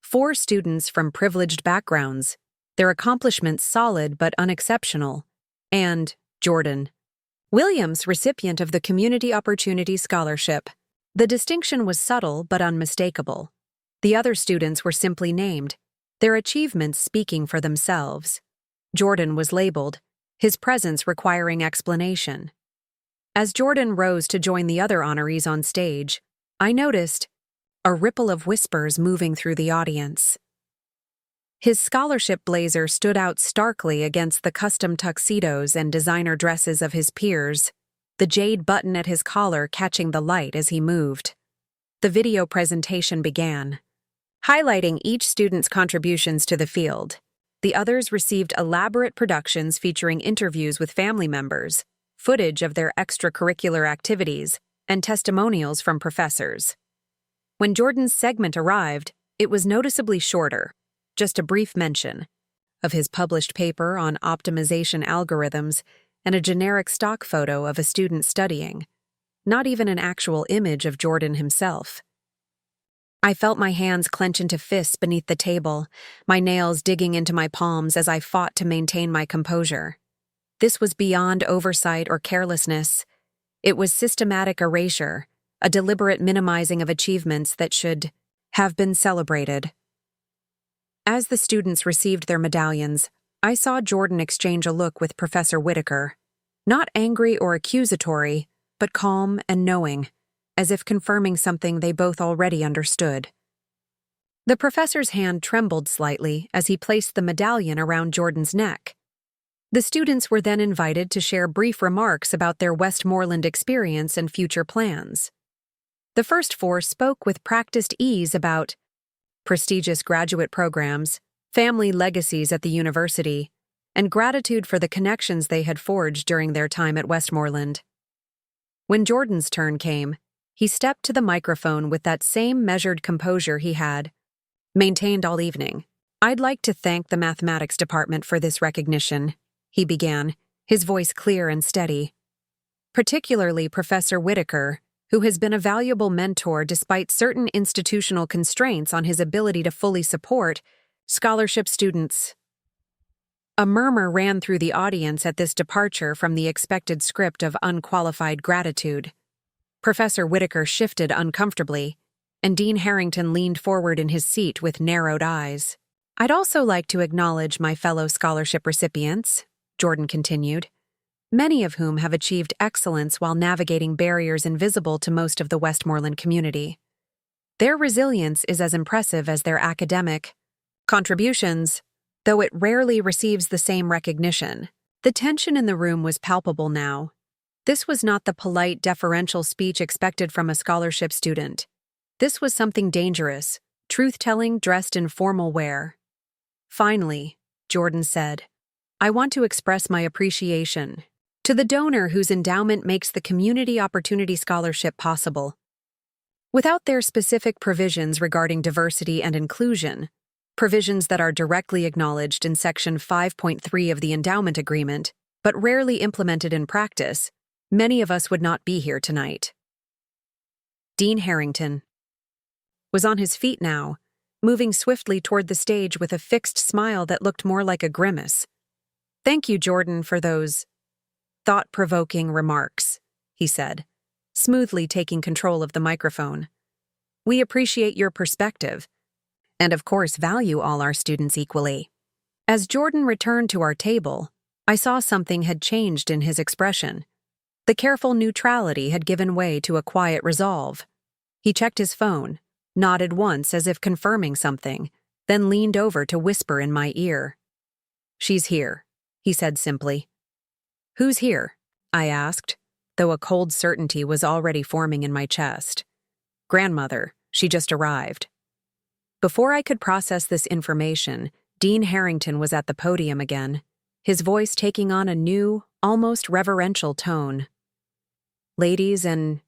4 students from privileged backgrounds, their accomplishments solid but unexceptional, and Jordan Williams, recipient of the Community Opportunity Scholarship. The distinction was subtle but unmistakable. The other students were simply named, their achievements speaking for themselves. Jordan was labeled, his presence requiring explanation. As Jordan rose to join the other honorees on stage, I noticed a ripple of whispers moving through the audience. His scholarship blazer stood out starkly against the custom tuxedos and designer dresses of his peers, the jade button at his collar catching the light as he moved. The video presentation began, highlighting each student's contributions to the field. The others received elaborate productions featuring interviews with family members, footage of their extracurricular activities, and testimonials from professors. When Jordan's segment arrived, it was noticeably shorter, just a brief mention of his published paper on optimization algorithms and a generic stock photo of a student studying, not even an actual image of Jordan himself. I felt my hands clench into fists beneath the table, my nails digging into my palms as I fought to maintain my composure. This was beyond oversight or carelessness. It was systematic erasure, a deliberate minimizing of achievements that should have been celebrated. As the students received their medallions, I saw Jordan exchange a look with Professor Whitaker, not angry or accusatory, but calm and knowing, as if confirming something they both already understood. The professor's hand trembled slightly as he placed the medallion around Jordan's neck. The students were then invited to share brief remarks about their Westmoreland experience and future plans. The first 4 spoke with practiced ease about prestigious graduate programs, family legacies at the university, and gratitude for the connections they had forged during their time at Westmoreland. When Jordan's turn came, he stepped to the microphone with that same measured composure he had maintained all evening. I'd like to thank the mathematics department for this recognition, he began, his voice clear and steady. Particularly Professor Whitaker, who has been a valuable mentor despite certain institutional constraints on his ability to fully support scholarship students. A murmur ran through the audience at this departure from the expected script of unqualified gratitude. Professor Whitaker shifted uncomfortably, and Dean Harrington leaned forward in his seat with narrowed eyes. "I'd also like to acknowledge my fellow scholarship recipients," Jordan continued, "many of whom have achieved excellence while navigating barriers invisible to most of the Westmoreland community. Their resilience is as impressive as their academic contributions, though it rarely receives the same recognition." The tension in the room was palpable now. This was not the polite, deferential speech expected from a scholarship student. This was something dangerous, truth-telling dressed in formal wear. "Finally," Jordan said, "I want to express my appreciation to the donor whose endowment makes the Community Opportunity Scholarship possible. Without their specific provisions regarding diversity and inclusion, provisions that are directly acknowledged in Section 5.3 of the Endowment Agreement, but rarely implemented in practice, many of us would not be here tonight." Dean Harrington was on his feet now, moving swiftly toward the stage with a fixed smile that looked more like a grimace. "Thank you, Jordan, for those thought-provoking remarks," he said, smoothly taking control of the microphone. "We appreciate your perspective, and of course value all our students equally." As Jordan returned to our table, I saw something had changed in his expression. The careful neutrality had given way to a quiet resolve. He checked his phone, nodded once as if confirming something, then leaned over to whisper in my ear. "She's here," he said simply. "Who's here?" I asked, though a cold certainty was already forming in my chest. "Grandmother, she just arrived." Before I could process this information, Dean Harrington was at the podium again, his voice taking on a new, almost reverential tone. "Ladies and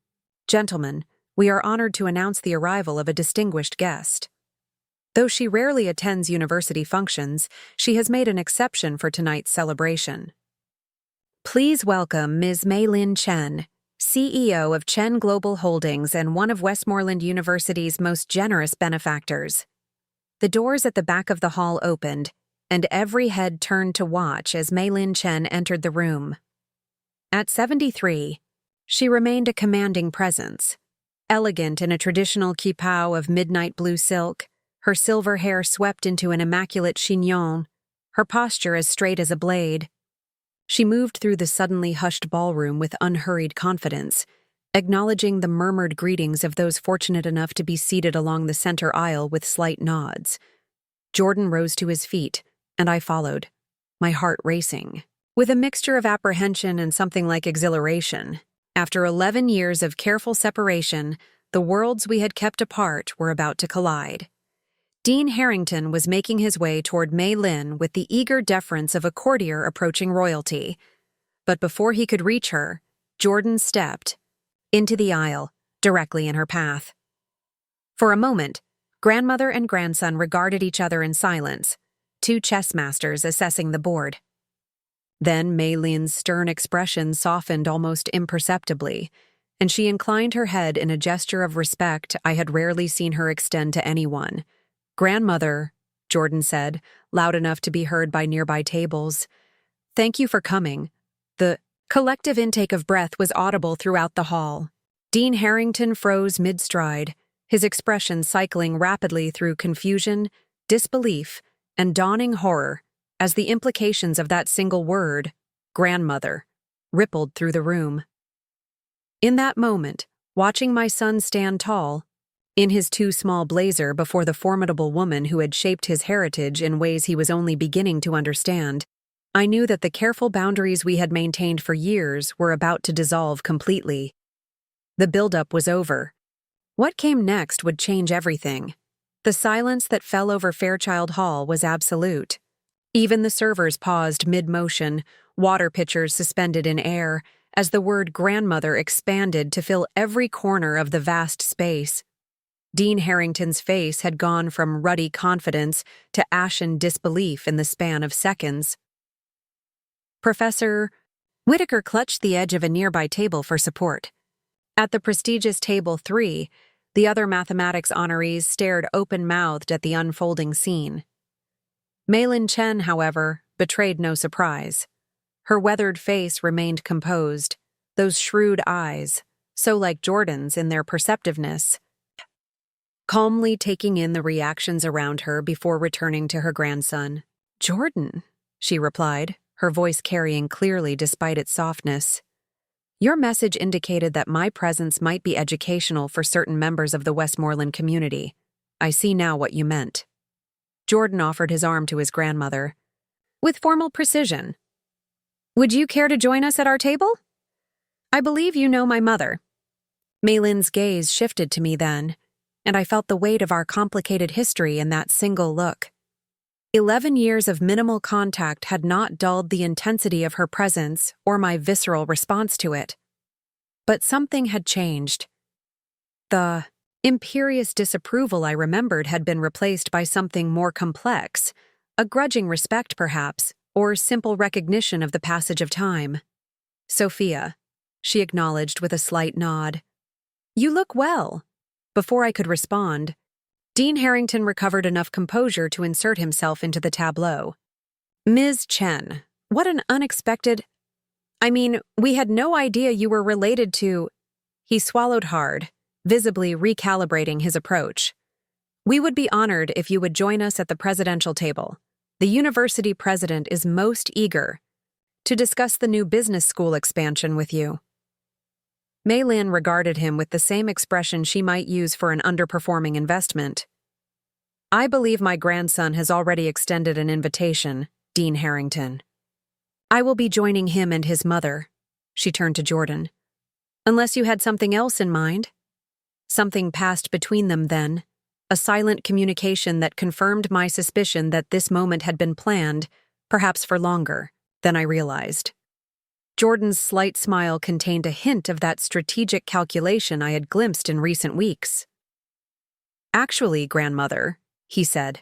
gentlemen, we are honored to announce the arrival of a distinguished guest. Though she rarely attends university functions, she has made an exception for tonight's celebration. Please welcome Ms. Mei Lin Chen, CEO of Chen Global Holdings and one of Westmoreland University's most generous benefactors." The doors at the back of the hall opened, and every head turned to watch as Mei Lin Chen entered the room. At 73, she remained a commanding presence. Elegant in a traditional kipao of midnight blue silk, her silver hair swept into an immaculate chignon, her posture as straight as a blade. She moved through the suddenly hushed ballroom with unhurried confidence, acknowledging the murmured greetings of those fortunate enough to be seated along the center aisle with slight nods. Jordan rose to his feet, and I followed, my heart racing. With a mixture of apprehension and something like exhilaration, after 11 years of careful separation, the worlds we had kept apart were about to collide. Dean Harrington was making his way toward Mei Lin with the eager deference of a courtier approaching royalty. But before he could reach her, Jordan stepped into the aisle, directly in her path. For a moment, grandmother and grandson regarded each other in silence, two chess masters assessing the board. Then Mei Lin's stern expression softened almost imperceptibly, and she inclined her head in a gesture of respect I had rarely seen her extend to anyone. "Grandmother," Jordan said, loud enough to be heard by nearby tables, "thank you for coming." The collective intake of breath was audible throughout the hall. Dean Harrington froze mid-stride, his expression cycling rapidly through confusion, disbelief, and dawning horror as the implications of that single word, grandmother, rippled through the room. In that moment, watching my son stand tall, in his too small blazer before the formidable woman who had shaped his heritage in ways he was only beginning to understand, I knew that the careful boundaries we had maintained for years were about to dissolve completely. The buildup was over. What came next would change everything. The silence that fell over Fairchild Hall was absolute. Even the servers paused mid-motion, water pitchers suspended in air, as the word grandmother expanded to fill every corner of the vast space. Dean Harrington's face had gone from ruddy confidence to ashen disbelief in the span of seconds. Professor Whitaker clutched the edge of a nearby table for support. At the prestigious table 3, the other mathematics honorees stared open-mouthed at the unfolding scene. Mei Lin Chen, however, betrayed no surprise. Her weathered face remained composed, those shrewd eyes, so like Jordan's in their perceptiveness, calmly taking in the reactions around her before returning to her grandson. "Jordan," she replied, her voice carrying clearly despite its softness. "Your message indicated that my presence might be educational for certain members of the Westmoreland community. I see now what you meant." Jordan offered his arm to his grandmother. With formal precision. "Would you care to join us at our table? I believe you know my mother." Mei Lin's gaze shifted to me then, and I felt the weight of our complicated history in that single look. 11 years of minimal contact had not dulled the intensity of her presence or my visceral response to it. But something had changed. The imperious disapproval I remembered had been replaced by something more complex, a grudging respect perhaps, or simple recognition of the passage of time. "Sophia," she acknowledged with a slight nod. "You look well." Before I could respond, Dean Harrington recovered enough composure to insert himself into the tableau. "Ms. Chen, what an unexpected— we had no idea you were related to—" He swallowed hard, visibly recalibrating his approach. "We would be honored if you would join us at the presidential table. The university president is most eager to discuss the new business school expansion with you." Mei Lin regarded him with the same expression she might use for an underperforming investment. "I believe my grandson has already extended an invitation, Dean Harrington. I will be joining him and his mother." She turned to Jordan. "Unless you had something else in mind?" Something passed between them then, a silent communication that confirmed my suspicion that this moment had been planned, perhaps for longer, than I realized. Jordan's slight smile contained a hint of that strategic calculation I had glimpsed in recent weeks. "Actually, grandmother," he said,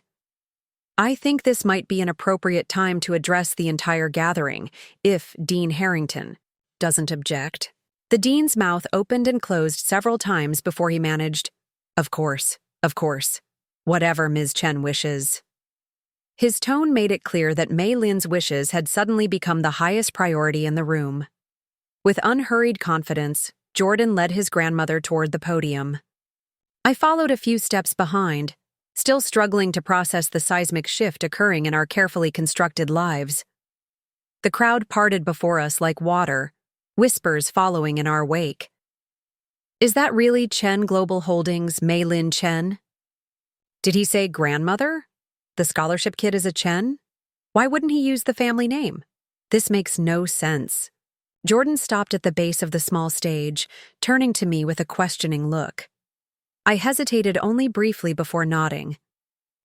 "I think this might be an appropriate time to address the entire gathering, if Dean Harrington doesn't object." The dean's mouth opened and closed several times before he managed, of course, whatever Ms. Chen wishes." His tone made it clear that Mei Lin's wishes had suddenly become the highest priority in the room. With unhurried confidence, Jordan led his grandmother toward the podium. I followed a few steps behind, still struggling to process the seismic shift occurring in our carefully constructed lives. The crowd parted before us like water, whispers following in our wake. "Is that really Chen Global Holdings' Mei Lin Chen?" "Did he say grandmother? The scholarship kid is a Chen? Why wouldn't he use the family name? This makes no sense." Jordan stopped at the base of the small stage, turning to me with a questioning look. I hesitated only briefly before nodding.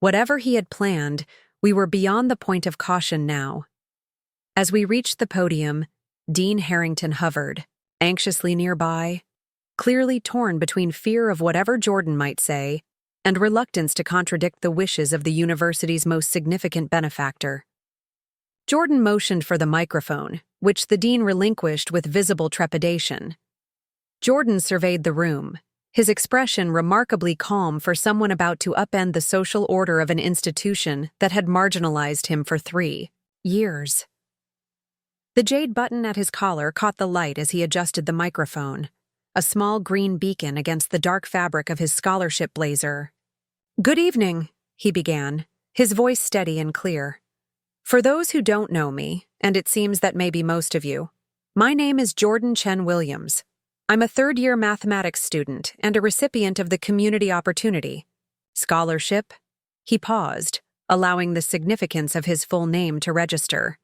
Whatever he had planned, we were beyond the point of caution now. As we reached the podium, Dean Harrington hovered, anxiously nearby, clearly torn between fear of whatever Jordan might say and reluctance to contradict the wishes of the university's most significant benefactor. Jordan motioned for the microphone, which the dean relinquished with visible trepidation. Jordan surveyed the room, his expression remarkably calm for someone about to upend the social order of an institution that had marginalized him for 3 years. The jade button at his collar caught the light as he adjusted the microphone, a small green beacon against the dark fabric of his scholarship blazer. "Good evening," he began, his voice steady and clear. "For those who don't know me, and it seems that may be most of you, my name is Jordan Chen Williams. I'm a third-year mathematics student and a recipient of the Community Opportunity Scholarship." He paused, allowing the significance of his full name to register.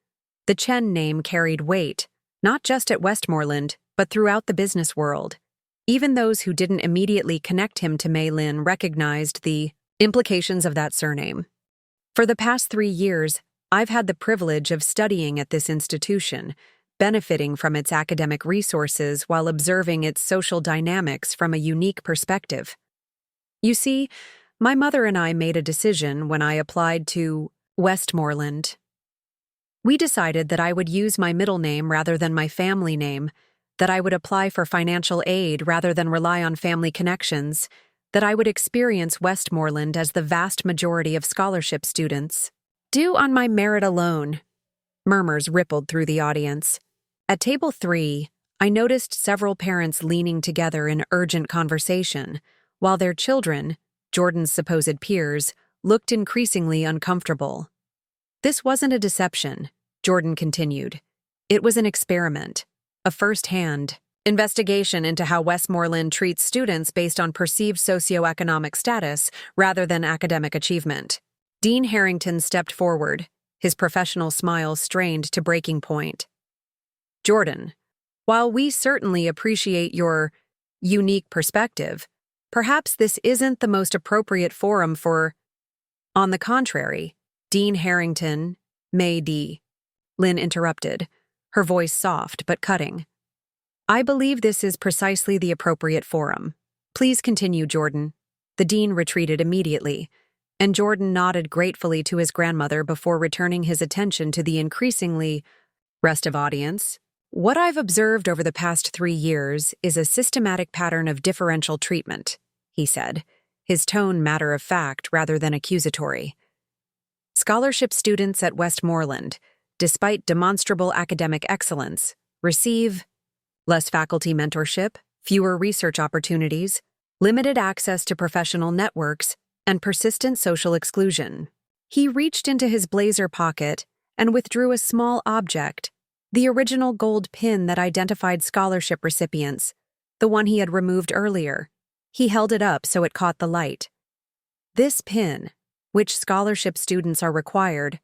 The Chen name carried weight, not just at Westmoreland, but throughout the business world. Even those who didn't immediately connect him to Mei Lin recognized the implications of that surname. For the past 3 years, I've had the privilege of studying at this institution, benefiting from its academic resources while observing its social dynamics from a unique perspective. You see, my mother and I made a decision when I applied to Westmoreland. We decided that I would use my middle name rather than my family name, that I would apply for financial aid rather than rely on family connections, that I would experience Westmoreland as the vast majority of scholarship students do on my merit alone. Murmurs rippled through the audience. At table 3, I noticed several parents leaning together in urgent conversation, while their children, Jordan's supposed peers, looked increasingly uncomfortable. This wasn't a deception, Jordan continued. It was an experiment, a first-hand investigation into how Westmoreland treats students based on perceived socioeconomic status rather than academic achievement. Dean Harrington stepped forward, his professional smile strained to breaking point. Jordan, while we certainly appreciate your unique perspective, perhaps this isn't the most appropriate forum for— On the contrary, Dean Harrington, Mei Lin interrupted, her voice soft but cutting. I believe this is precisely the appropriate forum. Please continue, Jordan. The dean retreated immediately, and Jordan nodded gratefully to his grandmother before returning his attention to the increasingly restive audience. What I've observed over the past 3 years is a systematic pattern of differential treatment, he said, his tone matter-of-fact rather than accusatory. Scholarship students at Westmoreland, despite demonstrable academic excellence, receive less faculty mentorship, fewer research opportunities, limited access to professional networks, and persistent social exclusion. He reached into his blazer pocket and withdrew a small object, the original gold pin that identified scholarship recipients, the one he had removed earlier. He held it up so it caught the light. This pin, which scholarship students are required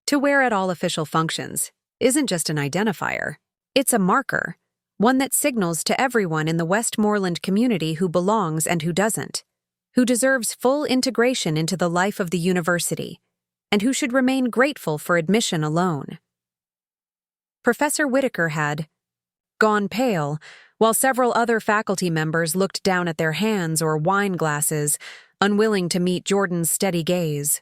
to wear at all official functions, isn't just an identifier. It's a marker, one that signals to everyone in the Westmoreland community who belongs and who doesn't, who deserves full integration into the life of the university, and who should remain grateful for admission alone. Professor Whitaker had gone pale, while several other faculty members looked down at their hands or wine glasses, unwilling to meet Jordan's steady gaze.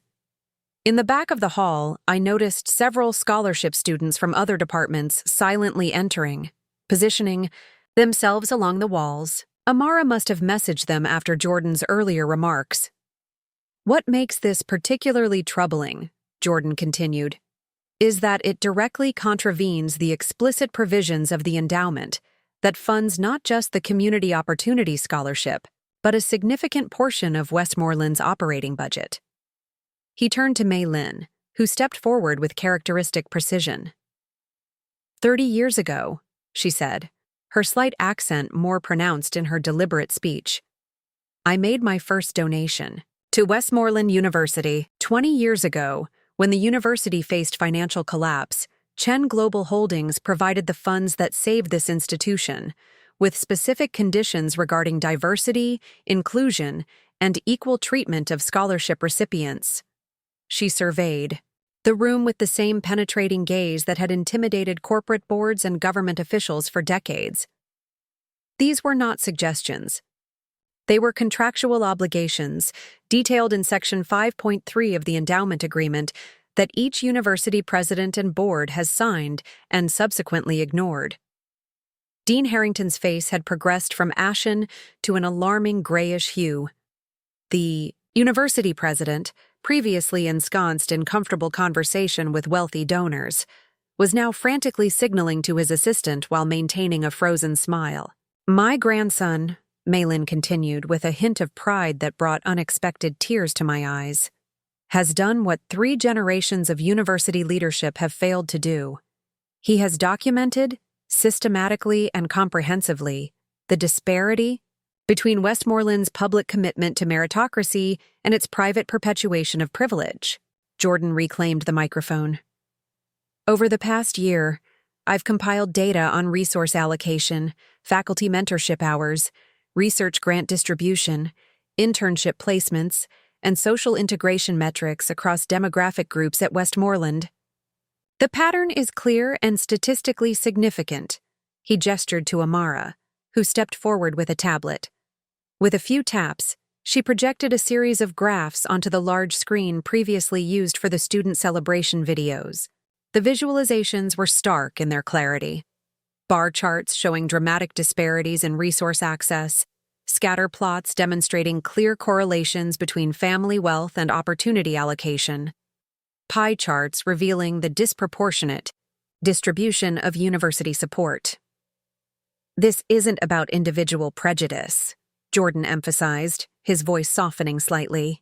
In the back of the hall, I noticed several scholarship students from other departments silently entering, positioning themselves along the walls. Amara must have messaged them after Jordan's earlier remarks. What makes this particularly troubling, Jordan continued, is that it directly contravenes the explicit provisions of the endowment that funds not just the Community Opportunity Scholarship, but a significant portion of Westmoreland's operating budget. He turned to Mei Lin, who stepped forward with characteristic precision. 30 years ago, she said, her slight accent more pronounced in her deliberate speech, I made my first donation to Westmoreland University 20 years ago. When the university faced financial collapse, Chen Global Holdings provided the funds that saved this institution, with specific conditions regarding diversity, inclusion, and equal treatment of scholarship recipients. She surveyed the room with the same penetrating gaze that had intimidated corporate boards and government officials for decades. These were not suggestions. They were contractual obligations, detailed in Section 5.3 of the Endowment Agreement, that each university president and board has signed and subsequently ignored. Dean Harrington's face had progressed from ashen to an alarming grayish hue. The university president, previously ensconced in comfortable conversation with wealthy donors, was now frantically signaling to his assistant while maintaining a frozen smile. My grandson, Mei Lin continued with a hint of pride that brought unexpected tears to my eyes, has done what 3 generations of university leadership have failed to do. He has documented, systematically and comprehensively, the disparity between Westmoreland's public commitment to meritocracy and its private perpetuation of privilege. Jordan reclaimed the microphone. Over the past year, I've compiled data on resource allocation, faculty mentorship hours, research grant distribution, internship placements, and social integration metrics across demographic groups at Westmoreland. The pattern is clear and statistically significant. He gestured to Amara, who stepped forward with a tablet. With a few taps, she projected a series of graphs onto the large screen previously used for the student celebration videos. The visualizations were stark in their clarity. Bar charts showing dramatic disparities in resource access, scatter plots demonstrating clear correlations between family wealth and opportunity allocation, pie charts revealing the disproportionate distribution of university support. This isn't about individual prejudice, Jordan emphasized, his voice softening slightly.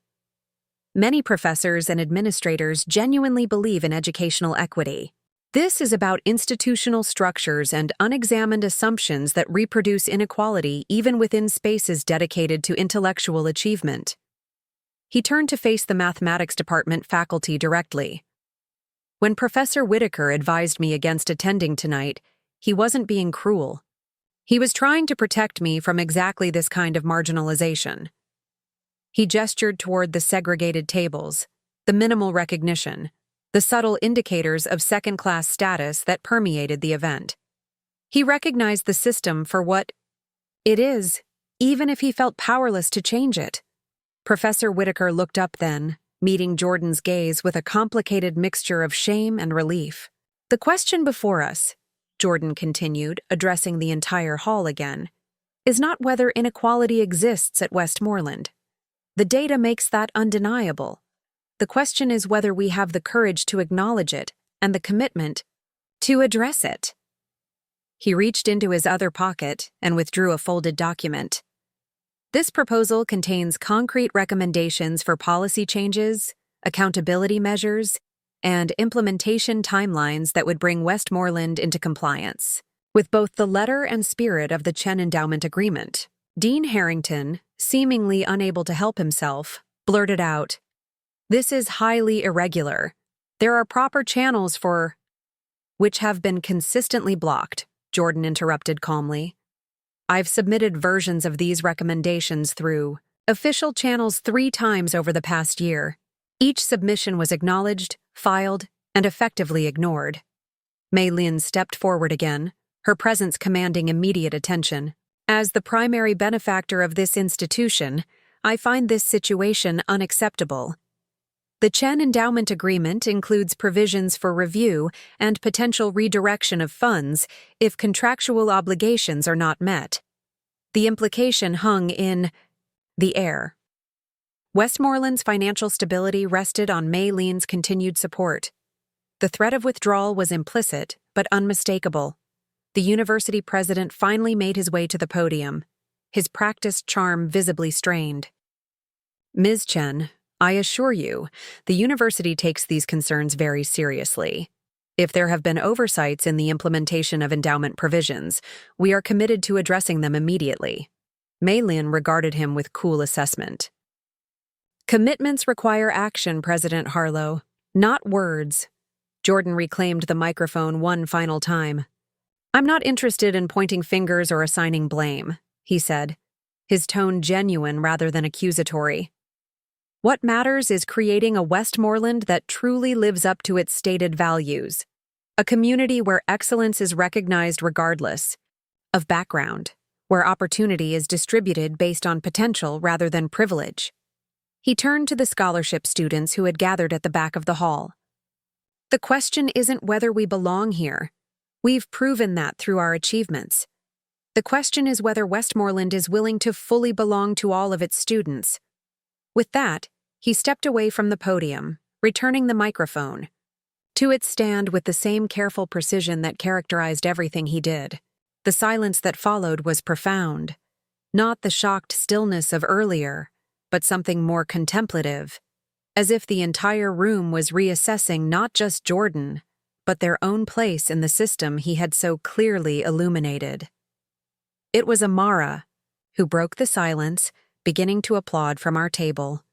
Many professors and administrators genuinely believe in educational equity. This is about institutional structures and unexamined assumptions that reproduce inequality even within spaces dedicated to intellectual achievement. He turned to face the mathematics department faculty directly. When Professor Whitaker advised me against attending tonight, he wasn't being cruel. He was trying to protect me from exactly this kind of marginalization. He gestured toward the segregated tables, the minimal recognition, the subtle indicators of second-class status that permeated the event. He recognized the system for what it is, even if he felt powerless to change it. Professor Whitaker looked up then, meeting Jordan's gaze with a complicated mixture of shame and relief. The question before us, Jordan continued, addressing the entire hall again, is not whether inequality exists at Westmoreland. The data makes that undeniable. The question is whether we have the courage to acknowledge it and the commitment to address it. He reached into his other pocket and withdrew a folded document. This proposal contains concrete recommendations for policy changes, accountability measures, and implementation timelines that would bring Westmoreland into compliance with both the letter and spirit of the Chen Endowment Agreement. Dean Harrington, seemingly unable to help himself, blurted out, "This is highly irregular. There are proper channels for—" "Which have been consistently blocked," Jordan interrupted calmly. "I've submitted versions of these recommendations through official channels 3 times over the past year. Each submission was acknowledged, filed, and effectively ignored." Mei Lin stepped forward again, her presence commanding immediate attention. "As the primary benefactor of this institution, I find this situation unacceptable. The Chen Endowment Agreement includes provisions for review and potential redirection of funds if contractual obligations are not met. The implication hung in the air. Westmoreland's financial stability rested on Mei Lin's continued support. The threat of withdrawal was implicit but unmistakable. The university president finally made his way to the podium, his practiced charm visibly strained. "Ms. Chen, I assure you, the university takes these concerns very seriously. If there have been oversights in the implementation of endowment provisions, we are committed to addressing them immediately." Mei Lin regarded him with cool assessment. "Commitments require action, President Harlow, not words." Jordan reclaimed the microphone one final time. "I'm not interested in pointing fingers or assigning blame," he said, his tone genuine rather than accusatory. "What matters is creating a Westmoreland that truly lives up to its stated values, a community where excellence is recognized regardless of background, where opportunity is distributed based on potential rather than privilege." He turned to the scholarship students who had gathered at the back of the hall. "The question isn't whether we belong here. We've proven that through our achievements. The question is whether Westmoreland is willing to fully belong to all of its students." With that, he stepped away from the podium, returning the microphone to its stand with the same careful precision that characterized everything he did. The silence that followed was profound, not the shocked stillness of earlier, but something more contemplative, as if the entire room was reassessing not just Jordan, but their own place in the system he had so clearly illuminated. It was Amara who broke the silence, beginning to applaud from our table.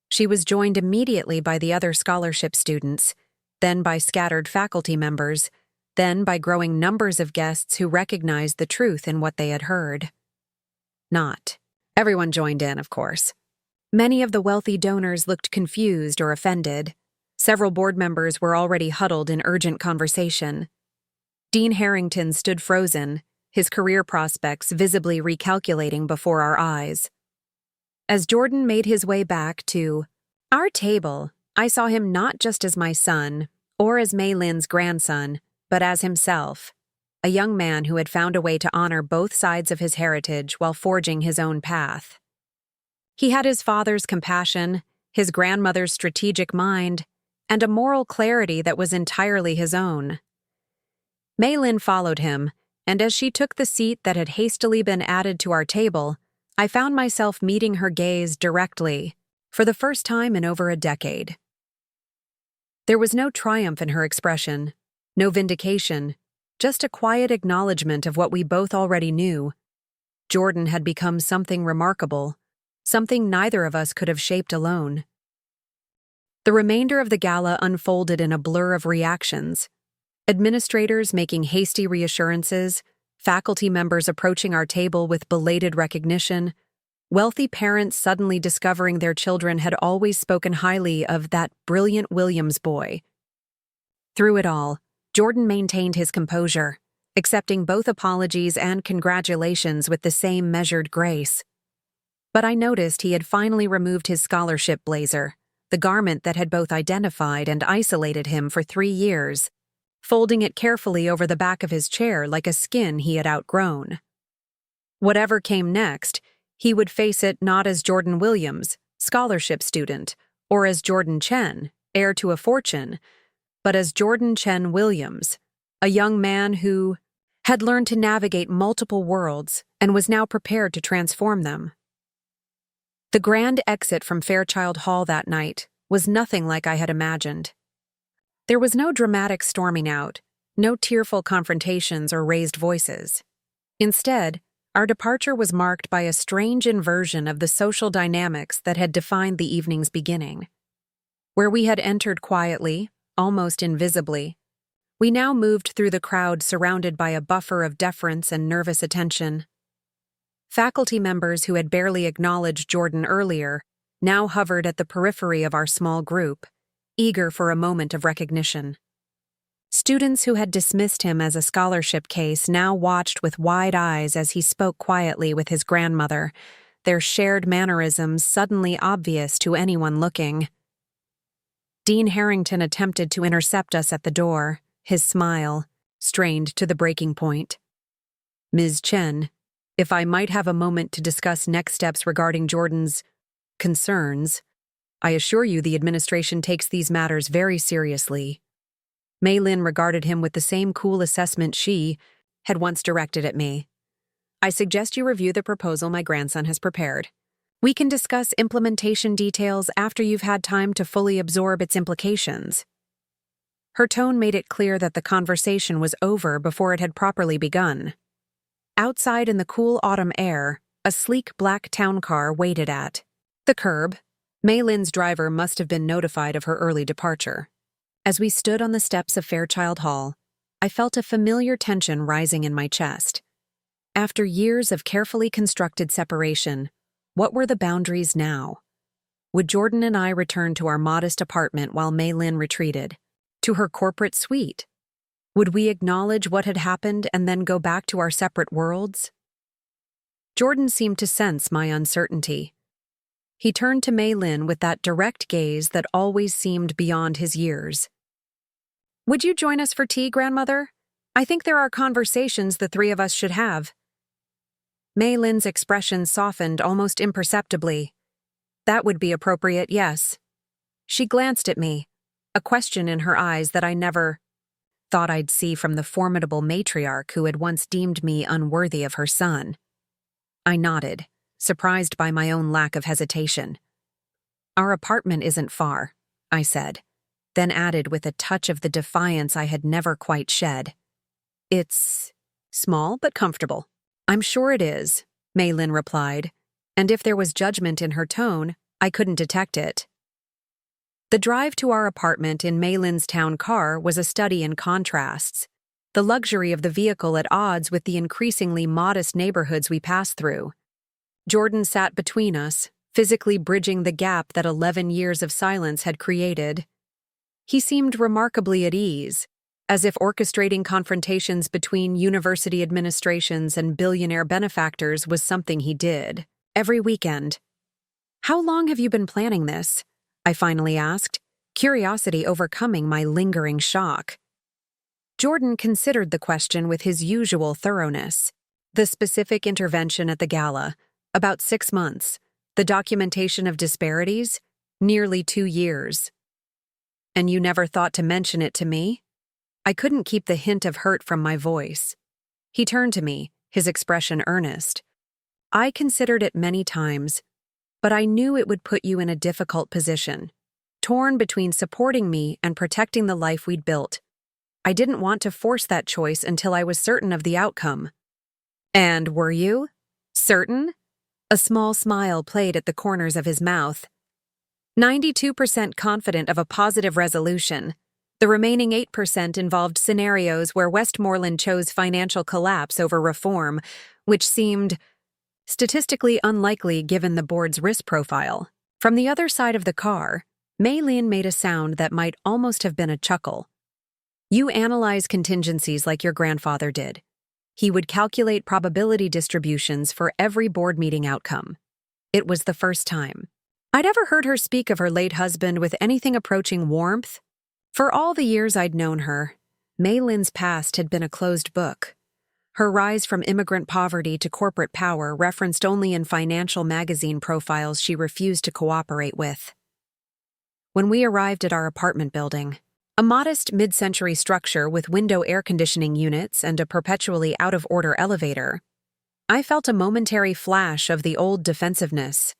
She was joined immediately by the other scholarship students, then by scattered faculty members, then by growing numbers of guests who recognized the truth in what they had heard. Not everyone joined in, of course. Many of the wealthy donors looked confused or offended. Several board members were already huddled in urgent conversation. Dean Harrington stood frozen, his career prospects visibly recalculating before our eyes. As Jordan made his way back to our table, I saw him not just as my son, or as Mei Lin's grandson, but as himself, a young man who had found a way to honor both sides of his heritage while forging his own path. He had his father's compassion, his grandmother's strategic mind, and a moral clarity that was entirely his own. Mei Lin followed him, and as she took the seat that had hastily been added to our table, I found myself meeting her gaze directly, for the first time in over a decade. There was no triumph in her expression, no vindication, just a quiet acknowledgement of what we both already knew. Jordan had become something remarkable, something neither of us could have shaped alone. The remainder of the gala unfolded in a blur of reactions. Administrators making hasty reassurances, faculty members approaching our table with belated recognition, wealthy parents suddenly discovering their children had always spoken highly of that brilliant Williams boy. Through it all, Jordan maintained his composure, accepting both apologies and congratulations with the same measured grace. But I noticed he had finally removed his scholarship blazer, the garment that had both identified and isolated him for 3 years, folding it carefully over the back of his chair like a skin he had outgrown. Whatever came next, he would face it not as Jordan Williams, scholarship student, or as Jordan Chen, heir to a fortune, but as Jordan Chen Williams, a young man who had learned to navigate multiple worlds and was now prepared to transform them. The grand exit from Fairchild Hall that night was nothing like I had imagined. There was no dramatic storming out, no tearful confrontations or raised voices. Instead, our departure was marked by a strange inversion of the social dynamics that had defined the evening's beginning. Where we had entered quietly, almost invisibly, we now moved through the crowd surrounded by a buffer of deference and nervous attention. Faculty members who had barely acknowledged Jordan earlier now hovered at the periphery of our small group, eager for a moment of recognition. Students who had dismissed him as a scholarship case now watched with wide eyes as he spoke quietly with his grandmother, their shared mannerisms suddenly obvious to anyone looking. Dean Harrington attempted to intercept us at the door, his smile strained to the breaking point. "Ms. Chen, if I might have a moment to discuss next steps regarding Jordan's concerns, I assure you the administration takes these matters very seriously." Mei Lin regarded him with the same cool assessment she had once directed at me. "I suggest you review the proposal my grandson has prepared. We can discuss implementation details after you've had time to fully absorb its implications." Her tone made it clear that the conversation was over before it had properly begun. Outside in the cool autumn air, a sleek black town car waited at the curb. Mei Lin's driver must have been notified of her early departure. As we stood on the steps of Fairchild Hall, I felt a familiar tension rising in my chest. After years of carefully constructed separation, what were the boundaries now? Would Jordan and I return to our modest apartment while Mei Lin retreated to her corporate suite? Would we acknowledge what had happened and then go back to our separate worlds? Jordan seemed to sense my uncertainty. He turned to Mei Lin with that direct gaze that always seemed beyond his years. "Would you join us for tea, grandmother? I think there are conversations the three of us should have." Mei Lin's expression softened almost imperceptibly. "That would be appropriate, yes." She glanced at me, a question in her eyes that I never thought I'd see from the formidable matriarch who had once deemed me unworthy of her son. I nodded, surprised by my own lack of hesitation. "Our apartment isn't far," I said, then added with a touch of the defiance I had never quite shed. "It's small but comfortable." "I'm sure it is," Mei Lin replied, and if there was judgment in her tone, I couldn't detect it. The drive to our apartment in Mei Lin's town car was a study in contrasts, the luxury of the vehicle at odds with the increasingly modest neighborhoods we passed through. Jordan sat between us, physically bridging the gap that 11 years of silence had created. He seemed remarkably at ease, as if orchestrating confrontations between university administrations and billionaire benefactors was something he did every weekend. "How long have you been planning this?" I finally asked, curiosity overcoming my lingering shock. Jordan considered the question with his usual thoroughness. The specific intervention at the gala, about 6 months. The documentation of disparities, nearly 2 years. And you never thought to mention it to me? I couldn't keep the hint of hurt from my voice. He turned to me, his expression earnest. I considered it many times, but I knew it would put you in a difficult position, torn between supporting me and protecting the life we'd built. I didn't want to force that choice until I was certain of the outcome. And were you? Certain? A small smile played at the corners of his mouth. 92% confident of a positive resolution. The remaining 8% involved scenarios where Westmoreland chose financial collapse over reform, which seemed statistically unlikely given the board's risk profile. From the other side of the car, Mei Lin made a sound that might almost have been a chuckle. You analyze contingencies like your grandfather did. He would calculate probability distributions for every board meeting outcome. It was the first time I'd ever heard her speak of her late husband with anything approaching warmth. For all the years I'd known her, Mei Lin's past had been a closed book. Her rise from immigrant poverty to corporate power referenced only in financial magazine profiles she refused to cooperate with. When we arrived at our apartment building, a modest mid-century structure with window air conditioning units and a perpetually out-of-order elevator, I felt a momentary flash of the old defensiveness.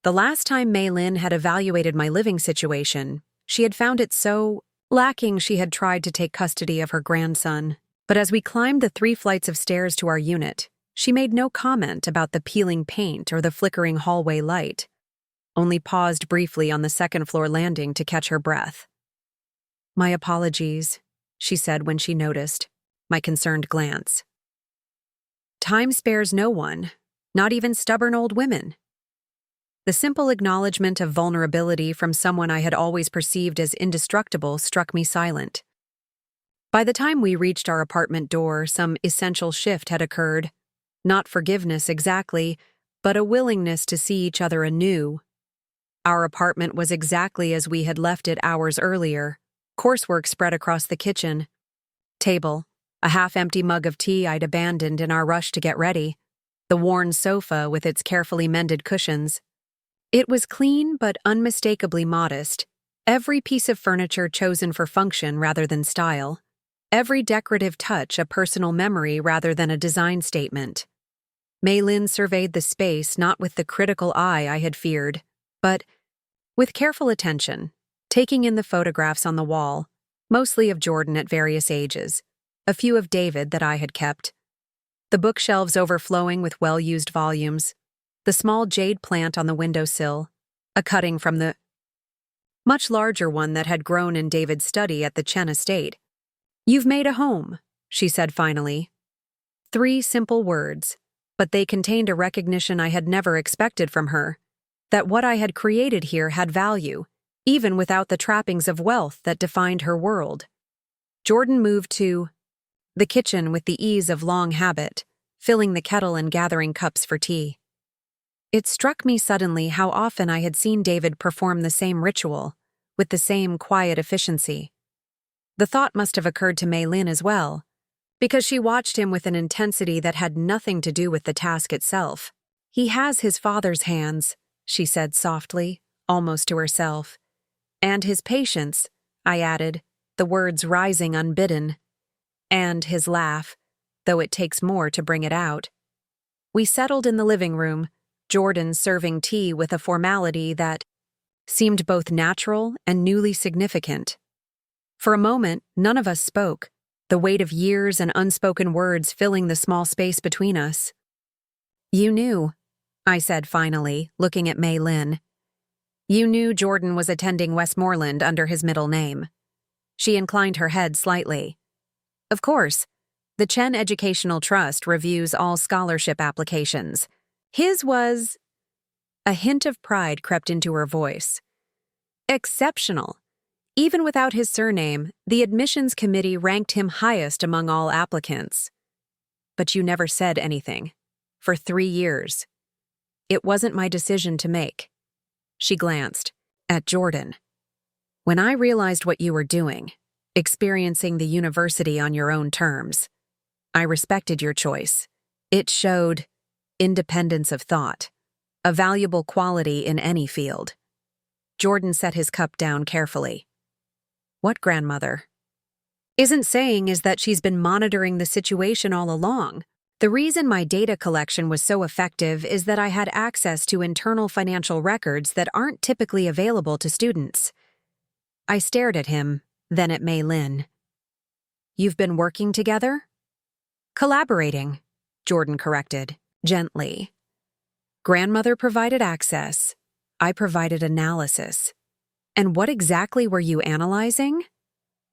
The last time Mei Lin had evaluated my living situation, she had found it so lacking she had tried to take custody of her grandson. But as we climbed the 3 flights of stairs to our unit, she made no comment about the peeling paint or the flickering hallway light, only paused briefly on the second-floor landing to catch her breath. My apologies, she said when she noticed my concerned glance. Time spares no one, not even stubborn old women. The simple acknowledgement of vulnerability from someone I had always perceived as indestructible struck me silent. By the time we reached our apartment door, some essential shift had occurred. Not forgiveness exactly, but a willingness to see each other anew. Our apartment was exactly as we had left it hours earlier. Coursework spread across the kitchen table, a half-empty mug of tea I'd abandoned in our rush to get ready, the worn sofa with its carefully mended cushions. It was clean but unmistakably modest, every piece of furniture chosen for function rather than style, every decorative touch a personal memory rather than a design statement. Mei Lin surveyed the space not with the critical eye I had feared, but with careful attention, taking in the photographs on the wall, mostly of Jordan at various ages, a few of David that I had kept, the bookshelves overflowing with well-used volumes, the small jade plant on the windowsill, a cutting from the much larger one that had grown in David's study at the Chen estate. "You've made a home," she said finally. 3 simple words, but they contained a recognition I had never expected from her, that what I had created here had value, even without the trappings of wealth that defined her world. Jordan moved to the kitchen with the ease of long habit, filling the kettle and gathering cups for tea. It struck me suddenly how often I had seen David perform the same ritual, with the same quiet efficiency. The thought must have occurred to Mei Lin as well, because she watched him with an intensity that had nothing to do with the task itself. "He has his father's hands," she said softly, almost to herself. "And his patience," I added, the words rising unbidden. "And his laugh, though it takes more to bring it out." We settled in the living room, Jordan serving tea with a formality that seemed both natural and newly significant. For a moment, none of us spoke, the weight of years and unspoken words filling the small space between us. "You knew," I said finally, looking at Mei Lin. "You knew Jordan was attending Westmoreland under his middle name." She inclined her head slightly. "Of course. The Chen Educational Trust reviews all scholarship applications. His was—" A hint of pride crept into her voice. "Exceptional. Even without his surname, the admissions committee ranked him highest among all applicants. But you never said anything. For 3 years. It wasn't my decision to make." She glanced at Jordan. When I realized what you were doing, experiencing the university on your own terms, I respected your choice. It showed independence of thought, a valuable quality in any field. Jordan set his cup down carefully. What grandmother? Isn't saying is that she's been monitoring the situation all along. The reason my data collection was so effective is that I had access to internal financial records that aren't typically available to students. I stared at him, then at Mei Lin. You've been working together? Collaborating, Jordan corrected, gently. Grandmother provided access. I provided analysis. And what exactly were you analyzing?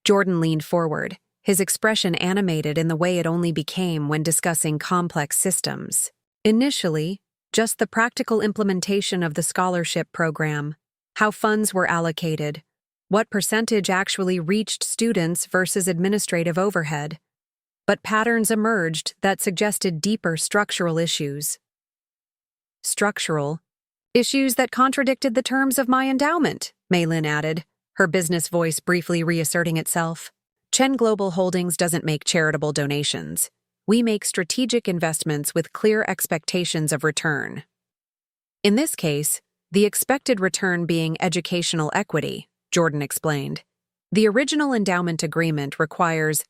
Jordan leaned forward, his expression animated in the way it only became when discussing complex systems. Initially, just the practical implementation of the scholarship program, how funds were allocated, what percentage actually reached students versus administrative overhead. But patterns emerged that suggested deeper structural issues. Structural? Issues that contradicted the terms of my endowment, Mei Lin added, her business voice briefly reasserting itself. Chen Global Holdings doesn't make charitable donations. We make strategic investments with clear expectations of return. In this case, the expected return being educational equity, Jordan explained. The original endowment agreement requires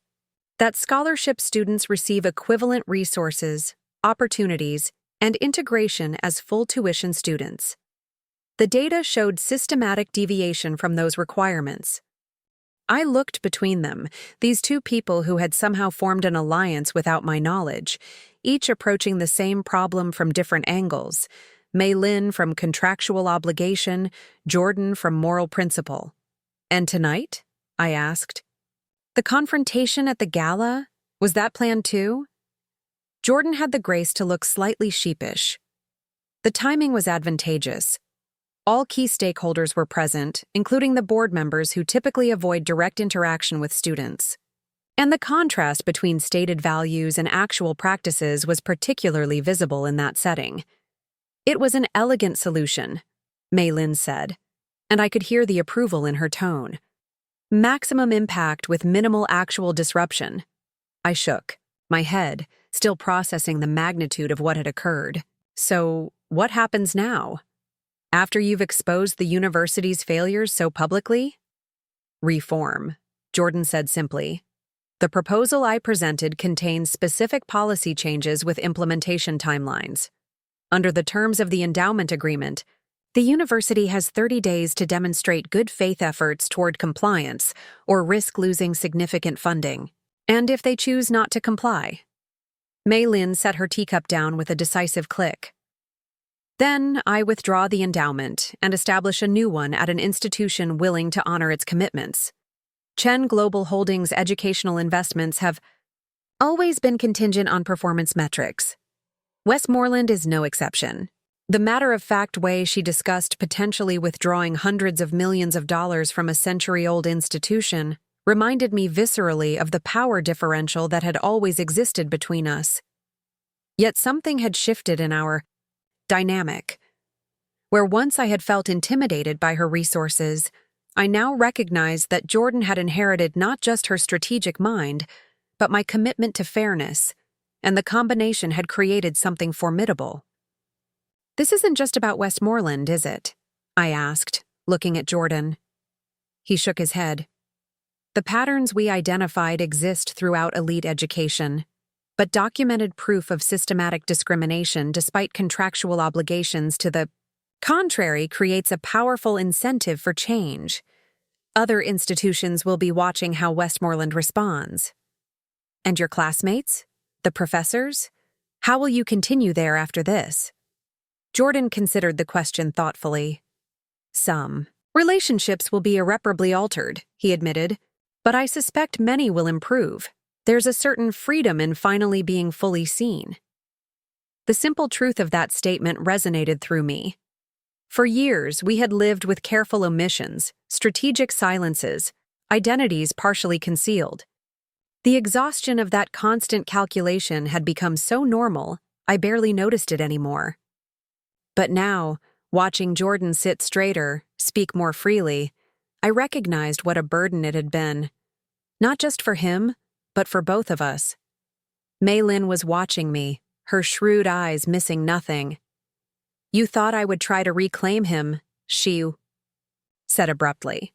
that scholarship students receive equivalent resources, opportunities, and integration as full tuition students. The data showed systematic deviation from those requirements. I looked between them, these two people who had somehow formed an alliance without my knowledge, each approaching the same problem from different angles. Mei Lin from contractual obligation, Jordan from moral principle. And tonight? I asked. The confrontation at the gala? Was that planned too? Jordan had the grace to look slightly sheepish. The timing was advantageous. All key stakeholders were present, including the board members who typically avoid direct interaction with students. And the contrast between stated values and actual practices was particularly visible in that setting. It was an elegant solution, Mei Lin said, and I could hear the approval in her tone. Maximum impact with minimal actual disruption. I shook, my head still processing the magnitude of what had occurred. So, what happens now? After you've exposed the university's failures so publicly? Reform, Jordan said simply. The proposal I presented contains specific policy changes with implementation timelines. Under the terms of the endowment agreement, the university has 30 days to demonstrate good faith efforts toward compliance or risk losing significant funding, and if they choose not to comply. Mei Lin set her teacup down with a decisive click. Then I withdraw the endowment and establish a new one at an institution willing to honor its commitments. Chen Global Holdings' educational investments have always been contingent on performance metrics. Westmoreland is no exception. The matter-of-fact way she discussed potentially withdrawing hundreds of millions of dollars from a century-old institution reminded me viscerally of the power differential that had always existed between us. Yet something had shifted in our dynamic. Where once I had felt intimidated by her resources, I now recognized that Jordan had inherited not just her strategic mind, but my commitment to fairness, and the combination had created something formidable. This isn't just about Westmoreland, is it? I asked, looking at Jordan. He shook his head. The patterns we identified exist throughout elite education, but documented proof of systematic discrimination despite contractual obligations to the contrary creates a powerful incentive for change. Other institutions will be watching how Westmoreland responds. And your classmates? The professors? How will you continue there after this? Jordan considered the question thoughtfully. Some relationships will be irreparably altered, he admitted, but I suspect many will improve. There's a certain freedom in finally being fully seen. The simple truth of that statement resonated through me. For years, we had lived with careful omissions, strategic silences, identities partially concealed. The exhaustion of that constant calculation had become so normal, I barely noticed it anymore. But now, watching Jordan sit straighter, speak more freely, I recognized what a burden it had been, not just for him, but for both of us. Mei Lin was watching me, her shrewd eyes missing nothing. "You thought I would try to reclaim him," she said abruptly.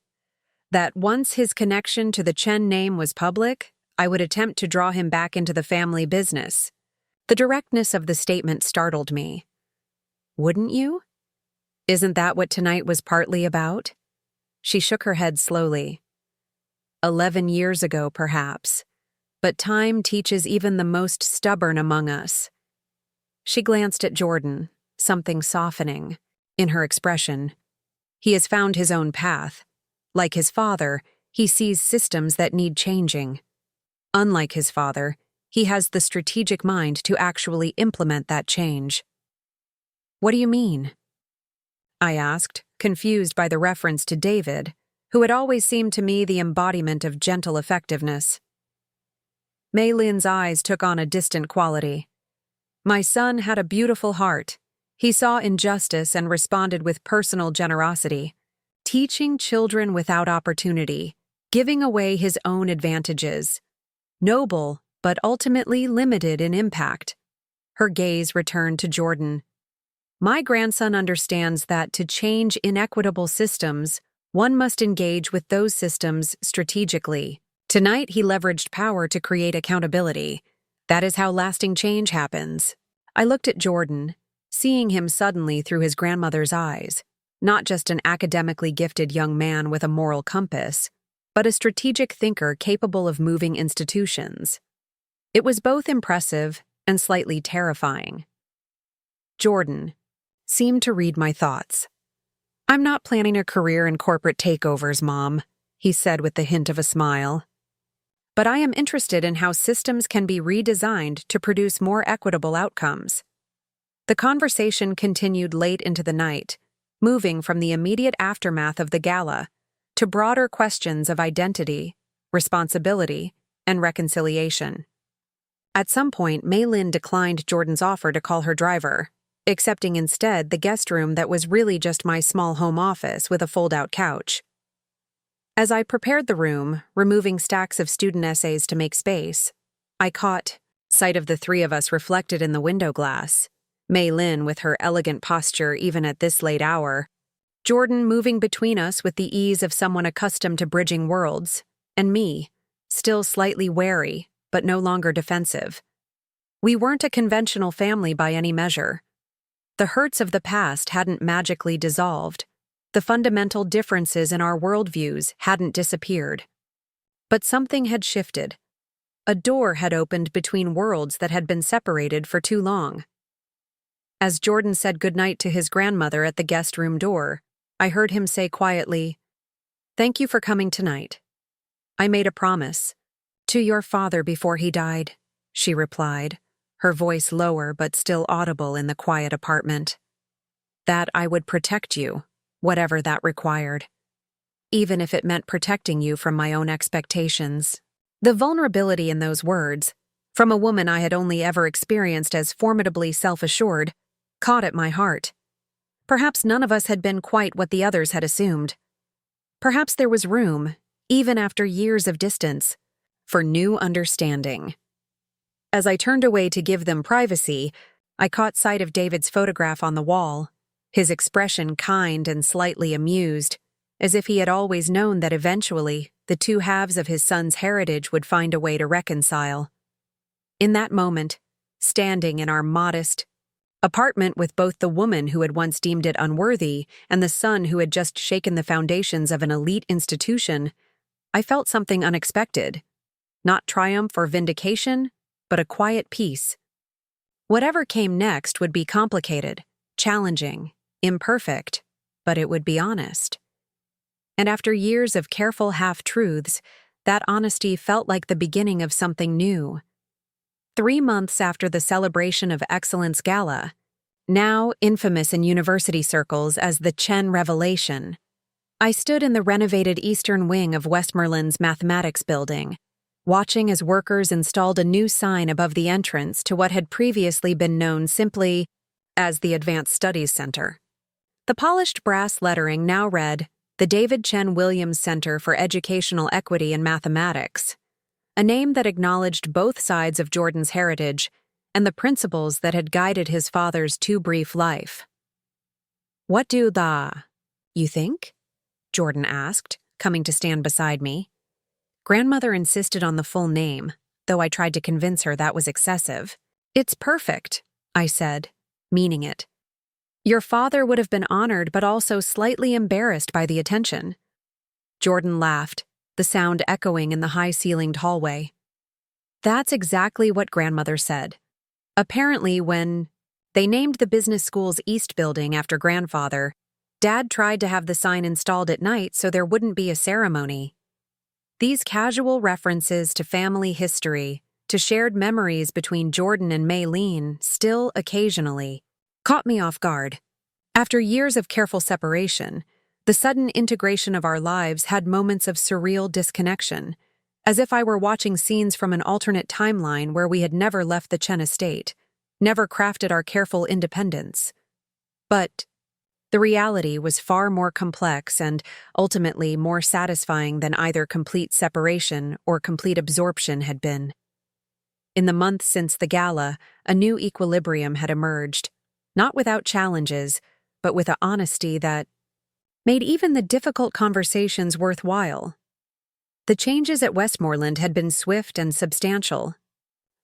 "That once his connection to the Chen name was public, I would attempt to draw him back into the family business." The directness of the statement startled me. "Wouldn't you? Isn't that what tonight was partly about?" She shook her head slowly. 11 years ago, perhaps, but time teaches even the most stubborn among us. She glanced at Jordan, something softening in her expression. He has found his own path. Like his father, he sees systems that need changing. Unlike his father, he has the strategic mind to actually implement that change. "What do you mean?" I asked, confused by the reference to David, who had always seemed to me the embodiment of gentle effectiveness. Mei Lin's eyes took on a distant quality. "My son had a beautiful heart. He saw injustice and responded with personal generosity, teaching children without opportunity, giving away his own advantages. Noble, but ultimately limited in impact." Her gaze returned to Jordan. "My grandson understands that to change inequitable systems, one must engage with those systems strategically. Tonight, he leveraged power to create accountability. That is how lasting change happens." I looked at Jordan, seeing him suddenly through his grandmother's eyes, not just an academically gifted young man with a moral compass, but a strategic thinker capable of moving institutions. It was both impressive and slightly terrifying. Jordan seemed to read my thoughts. "I'm not planning a career in corporate takeovers, Mom," he said with the hint of a smile. "But I am interested in how systems can be redesigned to produce more equitable outcomes." The conversation continued late into the night, moving from the immediate aftermath of the gala to broader questions of identity, responsibility, and reconciliation. At some point, Mei Lin declined Jordan's offer to call her driver, accepting instead the guest room that was really just my small home office with a fold-out couch. As I prepared the room, removing stacks of student essays to make space, I caught sight of the three of us reflected in the window glass. Mei Lin with her elegant posture even at this late hour, Jordan moving between us with the ease of someone accustomed to bridging worlds, and me, still slightly wary, but no longer defensive. We weren't a conventional family by any measure. The hurts of the past hadn't magically dissolved. The fundamental differences in our worldviews hadn't disappeared. But something had shifted. A door had opened between worlds that had been separated for too long. As Jordan said goodnight to his grandmother at the guest room door, I heard him say quietly, "Thank you for coming tonight. I made a promise." "To your father before he died," she replied, her voice lower but still audible in the quiet apartment. "That I would protect you, whatever that required. Even if it meant protecting you from my own expectations." The vulnerability in those words, from a woman I had only ever experienced as formidably self-assured, caught at my heart. Perhaps none of us had been quite what the others had assumed. Perhaps there was room, even after years of distance, for new understanding. As I turned away to give them privacy, I caught sight of David's photograph on the wall, his expression kind and slightly amused, as if he had always known that eventually the two halves of his son's heritage would find a way to reconcile. In that moment, standing in our modest apartment with both the woman who had once deemed it unworthy and the son who had just shaken the foundations of an elite institution, I felt something unexpected. Not triumph or vindication, but a quiet peace. Whatever came next would be complicated, challenging, imperfect, but it would be honest. And after years of careful half-truths, that honesty felt like the beginning of something new. 3 months after the Celebration of Excellence Gala, now infamous in university circles as the Chen Revelation, I stood in the renovated eastern wing of Westmoreland's mathematics building, watching as workers installed a new sign above the entrance to what had previously been known simply as the Advanced Studies Center. The polished brass lettering now read, the David Chen Williams Center for Educational Equity in Mathematics, a name that acknowledged both sides of Jordan's heritage and the principles that had guided his father's too brief life. "What do you think?" Jordan asked, coming to stand beside me. Grandmother insisted on the full name, though I tried to convince her that was excessive. "It's perfect," I said, meaning it. "Your father would have been honored but also slightly embarrassed by the attention." Jordan laughed, the sound echoing in the high-ceilinged hallway. "That's exactly what Grandmother said. Apparently, when they named the business school's East building after Grandfather, Dad tried to have the sign installed at night so there wouldn't be a ceremony." These casual references to family history, to shared memories between Jordan and Mei Lin, still occasionally, caught me off guard. After years of careful separation, the sudden integration of our lives had moments of surreal disconnection, as if I were watching scenes from an alternate timeline where we had never left the Chen estate, never crafted our careful independence. But the reality was far more complex and, ultimately, more satisfying than either complete separation or complete absorption had been. In the months since the gala, a new equilibrium had emerged, not without challenges, but with an honesty that made even the difficult conversations worthwhile. The changes at Westmoreland had been swift and substantial.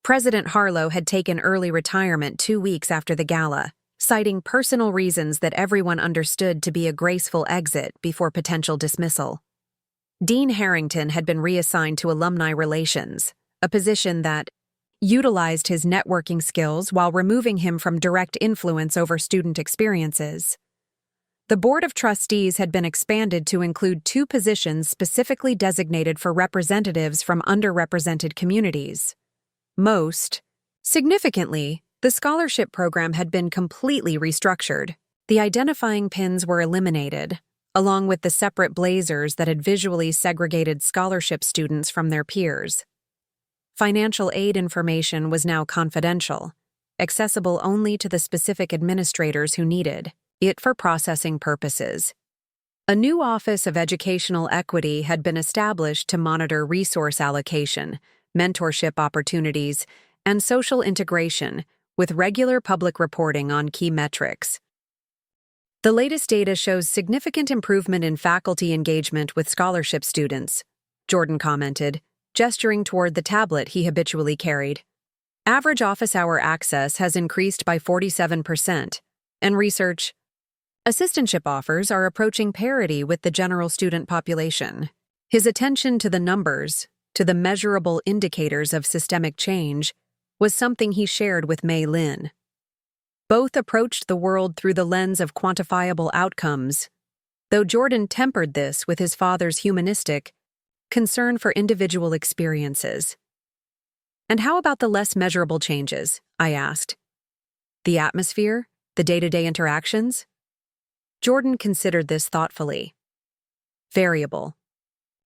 President Harlow had taken early retirement 2 weeks after the gala, citing personal reasons that everyone understood to be a graceful exit before potential dismissal. Dean Harrington had been reassigned to alumni relations, a position that utilized his networking skills while removing him from direct influence over student experiences. The Board of Trustees had been expanded to include 2 positions specifically designated for representatives from underrepresented communities. Most significantly, the scholarship program had been completely restructured. The identifying pins were eliminated, along with the separate blazers that had visually segregated scholarship students from their peers. Financial aid information was now confidential, accessible only to the specific administrators who needed it for processing purposes. A new Office of Educational Equity had been established to monitor resource allocation, mentorship opportunities, and social integration, with regular public reporting on key metrics. The latest data shows significant improvement in faculty engagement with scholarship students, Jordan commented, gesturing toward the tablet he habitually carried. Average office hour access has increased by 47%, and research assistantship offers are approaching parity with the general student population. His attention to the numbers, to the measurable indicators of systemic change, was something he shared with Mei Lin. Both approached the world through the lens of quantifiable outcomes, though Jordan tempered this with his father's humanistic concern for individual experiences. "And how about the less measurable changes?" I asked. "The atmosphere? The day-to-day interactions?" Jordan considered this thoughtfully. Variable.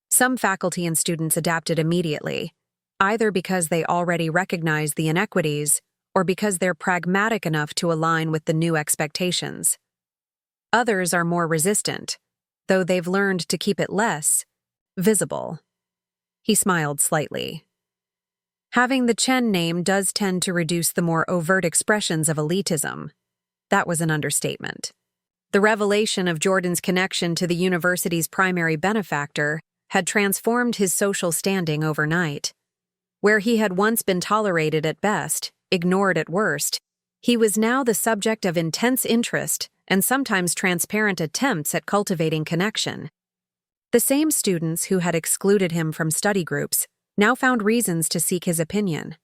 Some faculty and students adapted immediately, either because they already recognized the inequities or because they're pragmatic enough to align with the new expectations. Others are more resistant, though they've learned to keep it less visible. He smiled slightly. Having the Chen name does tend to reduce the more overt expressions of elitism. That was an understatement. The revelation of Jordan's connection to the university's primary benefactor had transformed his social standing overnight. Where he had once been tolerated at best, ignored at worst, he was now the subject of intense interest and sometimes transparent attempts at cultivating connection. The same students who had excluded him from study groups now found reasons to seek his opinion.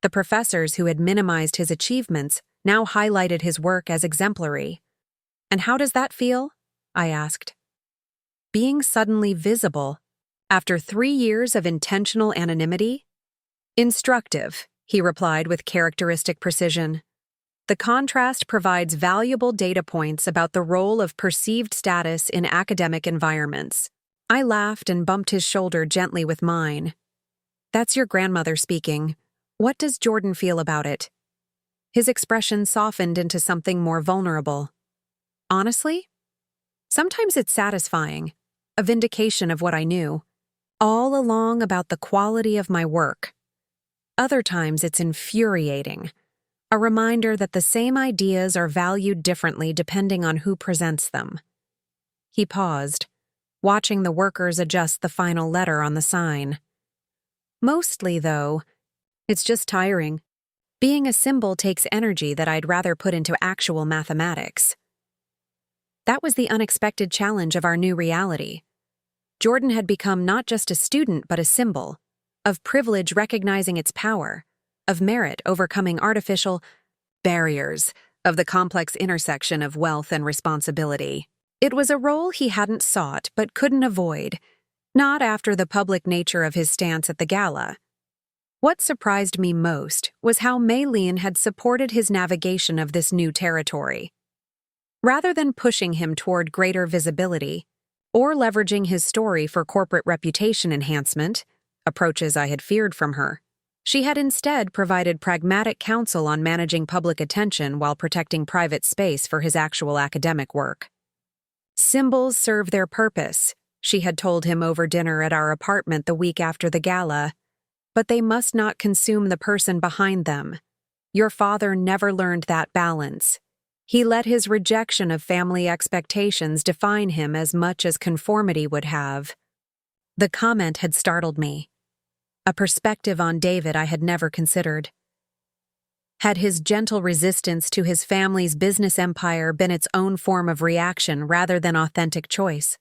The professors who had minimized his achievements now highlighted his work as exemplary. "And how does that feel?" I asked. "Being suddenly visible, after 3 years of intentional anonymity?" "Instructive," he replied with characteristic precision. "The contrast provides valuable data points about the role of perceived status in academic environments." I laughed and bumped his shoulder gently with mine. "That's your grandmother speaking. What does Jordan feel about it?" His expression softened into something more vulnerable. "Honestly? Sometimes it's satisfying, a vindication of what I knew, all along about the quality of my work. Other times it's infuriating, a reminder that the same ideas are valued differently depending on who presents them. He paused, watching the workers adjust the final letter on the sign. Mostly, though, it's just tiring. Being a symbol takes energy that I'd rather put into actual mathematics. That was the unexpected challenge of our new reality. Jordan had become not just a student but a symbol, of privilege recognizing its power, of merit overcoming artificial barriers, of the complex intersection of wealth and responsibility. It was a role he hadn't sought but couldn't avoid, not after the public nature of his stance at the gala. What surprised me most was how Mei Lin had supported his navigation of this new territory. Rather than pushing him toward greater visibility, or leveraging his story for corporate reputation enhancement, approaches I had feared from her, she had instead provided pragmatic counsel on managing public attention while protecting private space for his actual academic work. Symbols serve their purpose, she had told him over dinner at our apartment the week after the gala, but they must not consume the person behind them. Your father never learned that balance. He let his rejection of family expectations define him as much as conformity would have. The comment had startled me, a perspective on David I had never considered. Had his gentle resistance to his family's business empire been its own form of reaction rather than authentic choice?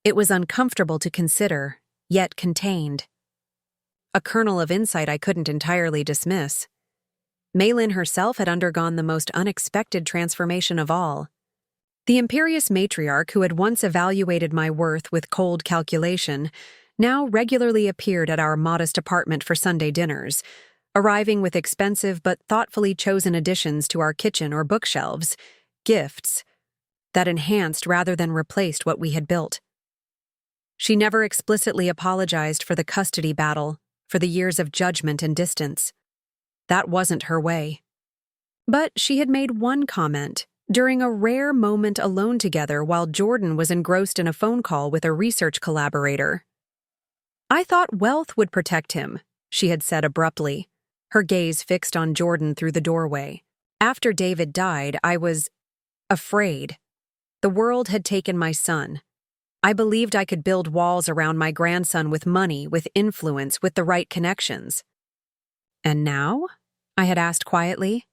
It was uncomfortable to consider, yet contained. A kernel of insight I couldn't entirely dismiss. Mei Lin herself had undergone the most unexpected transformation of all. The imperious matriarch who had once evaluated my worth with cold calculation now regularly appeared at our modest apartment for Sunday dinners, arriving with expensive but thoughtfully chosen additions to our kitchen or bookshelves, gifts that enhanced rather than replaced what we had built. She never explicitly apologized for the custody battle, for the years of judgment and distance. That wasn't her way. But she had made one comment during a rare moment alone together while Jordan was engrossed in a phone call with a research collaborator. I thought wealth would protect him, she had said abruptly, her gaze fixed on Jordan through the doorway. After David died, I was afraid. The world had taken my son. I believed I could build walls around my grandson with money, with influence, with the right connections. And now? I had asked quietly.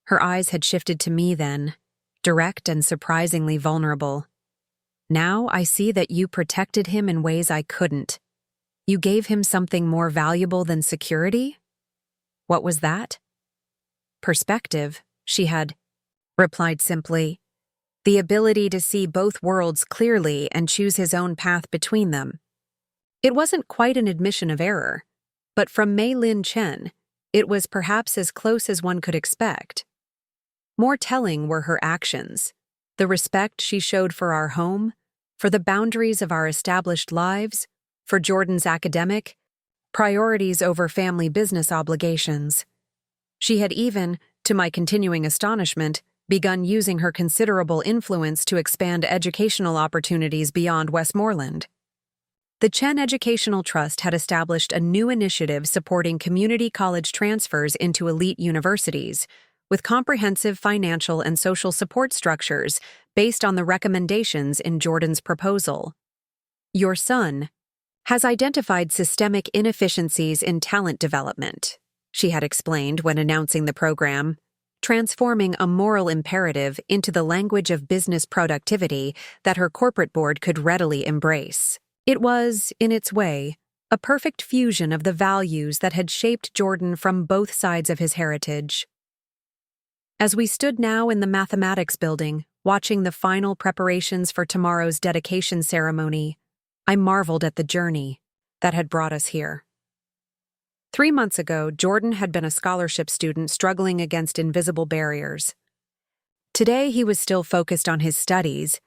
Her eyes had shifted to me then, direct and surprisingly vulnerable. Now I see that you protected him in ways I couldn't. You gave him something more valuable than security? What was that? Perspective, she had replied simply. The ability to see both worlds clearly and choose his own path between them. It wasn't quite an admission of error, but from Mei Lin Chen, it was perhaps as close as one could expect. More telling were her actions, the respect she showed for our home, for the boundaries of our established lives, for Jordan's academic priorities over family business obligations. She had even, to my continuing astonishment, begun using her considerable influence to expand educational opportunities beyond Westmoreland. The Chen Educational Trust had established a new initiative supporting community college transfers into elite universities, with comprehensive financial and social support structures based on the recommendations in Jordan's proposal. Your son has identified systemic inefficiencies in talent development, she had explained when announcing the program, transforming a moral imperative into the language of business productivity that her corporate board could readily embrace. It was, in its way, a perfect fusion of the values that had shaped Jordan from both sides of his heritage. As we stood now in the mathematics building, watching the final preparations for tomorrow's dedication ceremony, I marveled at the journey that had brought us here. 3 months ago, Jordan had been a scholarship student struggling against invisible barriers. Today, he was still focused on his studies,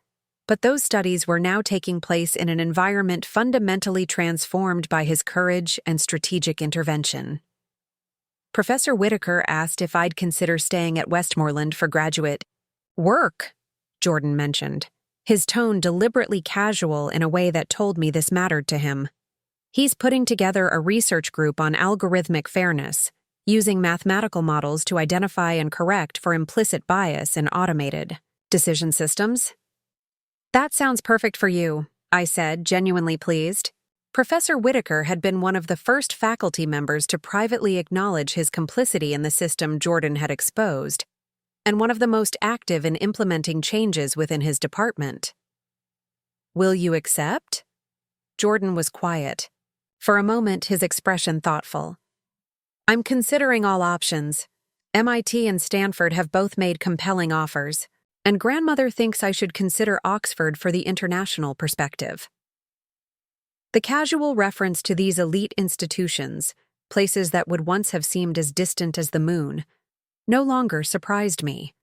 but those studies were now taking place in an environment fundamentally transformed by his courage and strategic intervention. Professor Whitaker asked if I'd consider staying at Westmoreland for graduate work, Jordan mentioned. his tone deliberately casual in a way that told me this mattered to him. He's putting together a research group on algorithmic fairness, using mathematical models to identify and correct for implicit bias in automated decision systems. That sounds perfect for you, I said, genuinely pleased. Professor Whitaker had been one of the first faculty members to privately acknowledge his complicity in the system Jordan had exposed, and one of the most active in implementing changes within his department. Will you accept? Jordan was quiet. For a moment, his expression thoughtful. I'm considering all options. MIT and Stanford have both made compelling offers, and grandmother thinks I should consider Oxford for the international perspective. The casual reference to these elite institutions, places that would once have seemed as distant as the moon, no longer surprised me.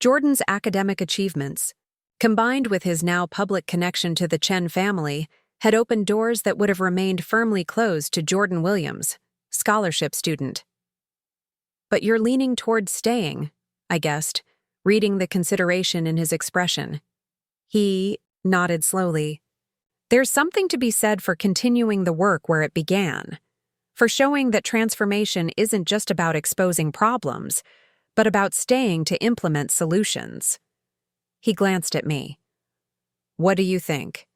Jordan's academic achievements, combined with his now public connection to the Chen family, had opened doors that would have remained firmly closed to Jordan Williams, scholarship student. But you're leaning toward staying, I guessed, reading the consideration in his expression. He nodded slowly. There's something to be said for continuing the work where it began, for showing that transformation isn't just about exposing problems, but about staying to implement solutions. He glanced at me. What do you think?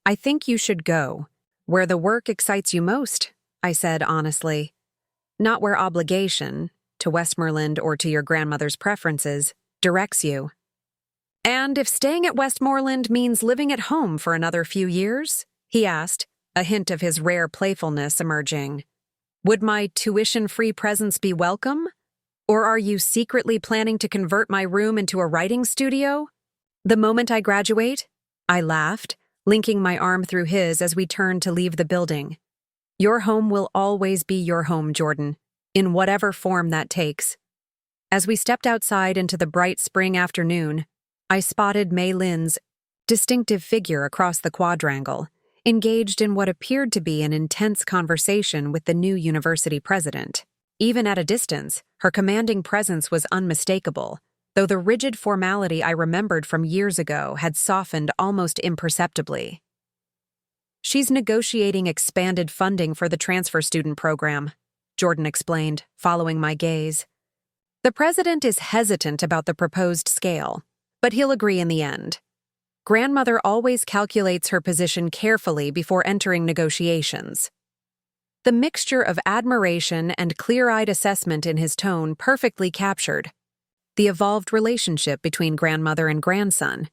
I think you should go where the work excites you most, I said honestly. Not where obligation, to Westmoreland or to your grandmother's preferences, directs you. And if staying at Westmoreland means living at home for another few years? He asked, a hint of his rare playfulness emerging. Would my tuition-free presence be welcome? Or are you secretly planning to convert my room into a writing studio? The moment I graduate? I laughed, linking my arm through his as we turned to leave the building. Your home will always be your home, Jordan, in whatever form that takes. As we stepped outside into the bright spring afternoon, I spotted Mei Lin's distinctive figure across the quadrangle, engaged in what appeared to be an intense conversation with the new university president. Even at a distance, her commanding presence was unmistakable, though the rigid formality I remembered from years ago had softened almost imperceptibly. She's negotiating expanded funding for the transfer student program, Jordan explained, following my gaze. The president is hesitant about the proposed scale, but he'll agree in the end. Grandmother always calculates her position carefully before entering negotiations. The mixture of admiration and clear-eyed assessment in his tone perfectly captured the evolved relationship between grandmother and grandson,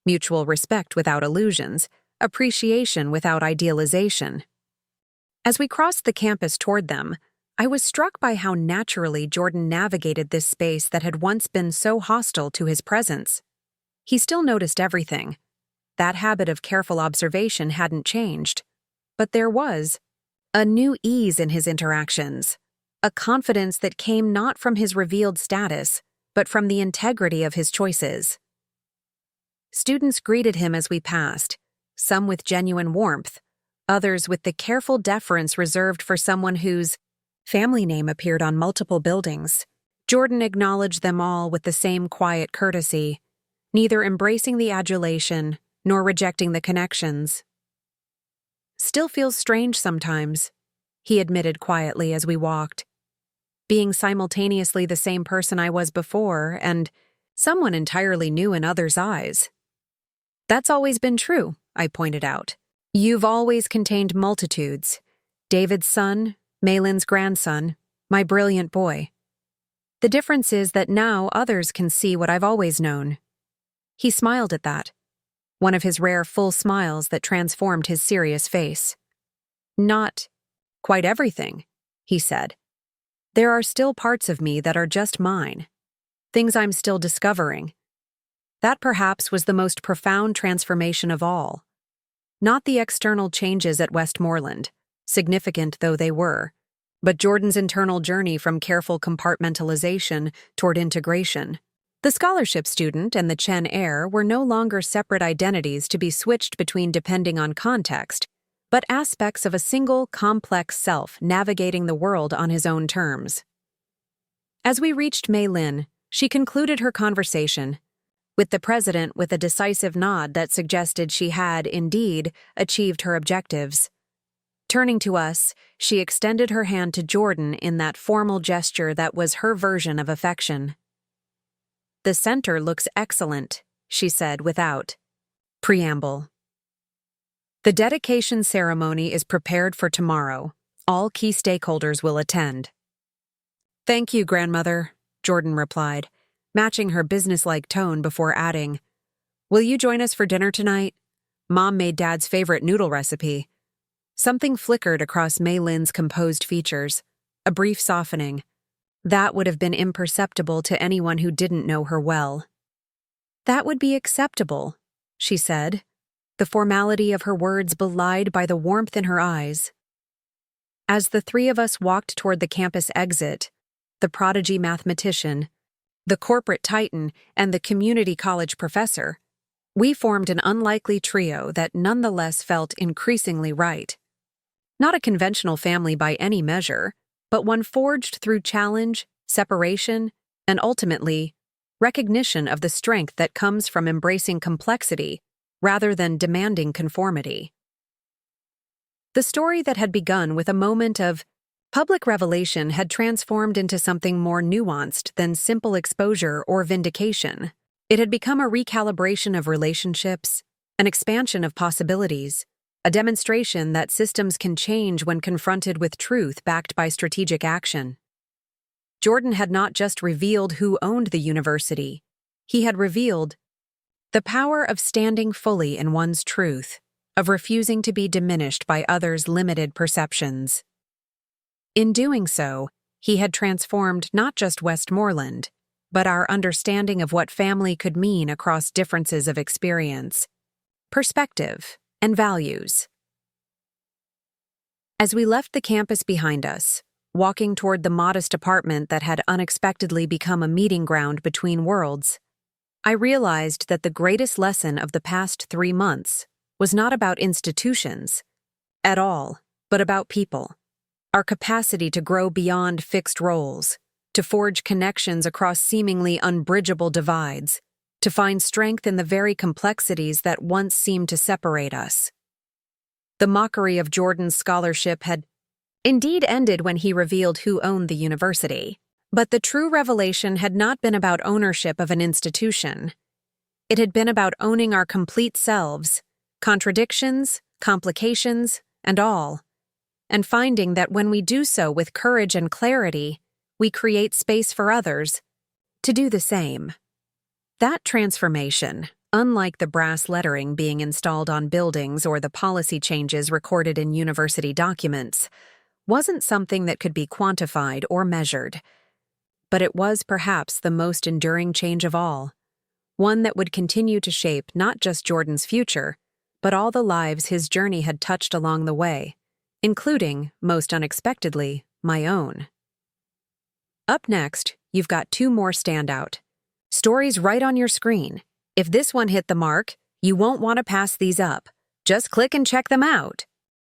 mutual respect without illusions, appreciation without idealization. As we crossed the campus toward them, I was struck by how naturally Jordan navigated this space that had once been so hostile to his presence. He still noticed everything. That habit of careful observation hadn't changed. But there was a new ease in his interactions, a confidence that came not from his revealed status, but from the integrity of his choices. Students greeted him as we passed, some with genuine warmth, others with the careful deference reserved for someone whose family name appeared on multiple buildings. Jordan acknowledged them all with the same quiet courtesy, neither embracing the adulation nor rejecting the connections. Still feels strange sometimes, he admitted quietly as we walked. Being simultaneously the same person I was before and someone entirely new in others' eyes. That's always been true, I pointed out. You've always contained multitudes. David's son, Mei Lin's grandson, my brilliant boy. The difference is that now others can see what I've always known. He smiled at that, one of his rare full smiles that transformed his serious face. Not quite everything, he said. There are still parts of me that are just mine, things I'm still discovering. That perhaps was the most profound transformation of all. Not the external changes at Westmoreland, significant though they were, but Jordan's internal journey from careful compartmentalization toward integration. The scholarship student and the Chen heir were no longer separate identities to be switched between depending on context, but aspects of a single, complex self navigating the world on his own terms. As we reached Mei Lin, she concluded her conversation. with the president with a decisive nod that suggested she had, indeed, achieved her objectives. Turning to us, she extended her hand to Jordan in that formal gesture that was her version of affection. "The center looks excellent," she said without preamble. "The dedication ceremony is prepared for tomorrow. All key stakeholders will attend." "Thank you, grandmother," Jordan replied, matching her businesslike tone before adding, "Will you join us for dinner tonight? Mom made Dad's favorite noodle recipe." Something flickered across Mei Lin's composed features, a brief softening. That would have been imperceptible to anyone who didn't know her well. "That would be acceptable," she said, the formality of her words belied by the warmth in her eyes. As the three of us walked toward the campus exit, the prodigy mathematician, the corporate titan, and the community college professor, we formed an unlikely trio that nonetheless felt increasingly right. Not a conventional family by any measure, but one forged through challenge, separation, and ultimately, recognition of the strength that comes from embracing complexity rather than demanding conformity. The story that had begun with a moment of public revelation had transformed into something more nuanced than simple exposure or vindication. It had become a recalibration of relationships, an expansion of possibilities, a demonstration that systems can change when confronted with truth backed by strategic action. Jordan had not just revealed who owned the university, he had revealed the power of standing fully in one's truth, of refusing to be diminished by others' limited perceptions. In doing so, he had transformed not just Westmoreland, but our understanding of what family could mean across differences of experience, perspective, and values. As we left the campus behind us, walking toward the modest apartment that had unexpectedly become a meeting ground between worlds, I realized that the greatest lesson of the past 3 months was not about institutions at all, but about people. Our capacity to grow beyond fixed roles, to forge connections across seemingly unbridgeable divides, to find strength in the very complexities that once seemed to separate us. The mockery of Jordan's scholarship had indeed ended when he revealed who owned the university, but the true revelation had not been about ownership of an institution. It had been about owning our complete selves, contradictions, complications, and all, and finding that when we do so with courage and clarity, we create space for others to do the same. That transformation, unlike the brass lettering being installed on buildings or the policy changes recorded in university documents, wasn't something that could be quantified or measured. But it was perhaps the most enduring change of all, one that would continue to shape not just Jordan's future, but all the lives his journey had touched along the way, including, most unexpectedly, my own. Up next, you've got 2 more standout stories right on your screen. If this one hit the mark, you won't want to pass these up. Just click and check them out.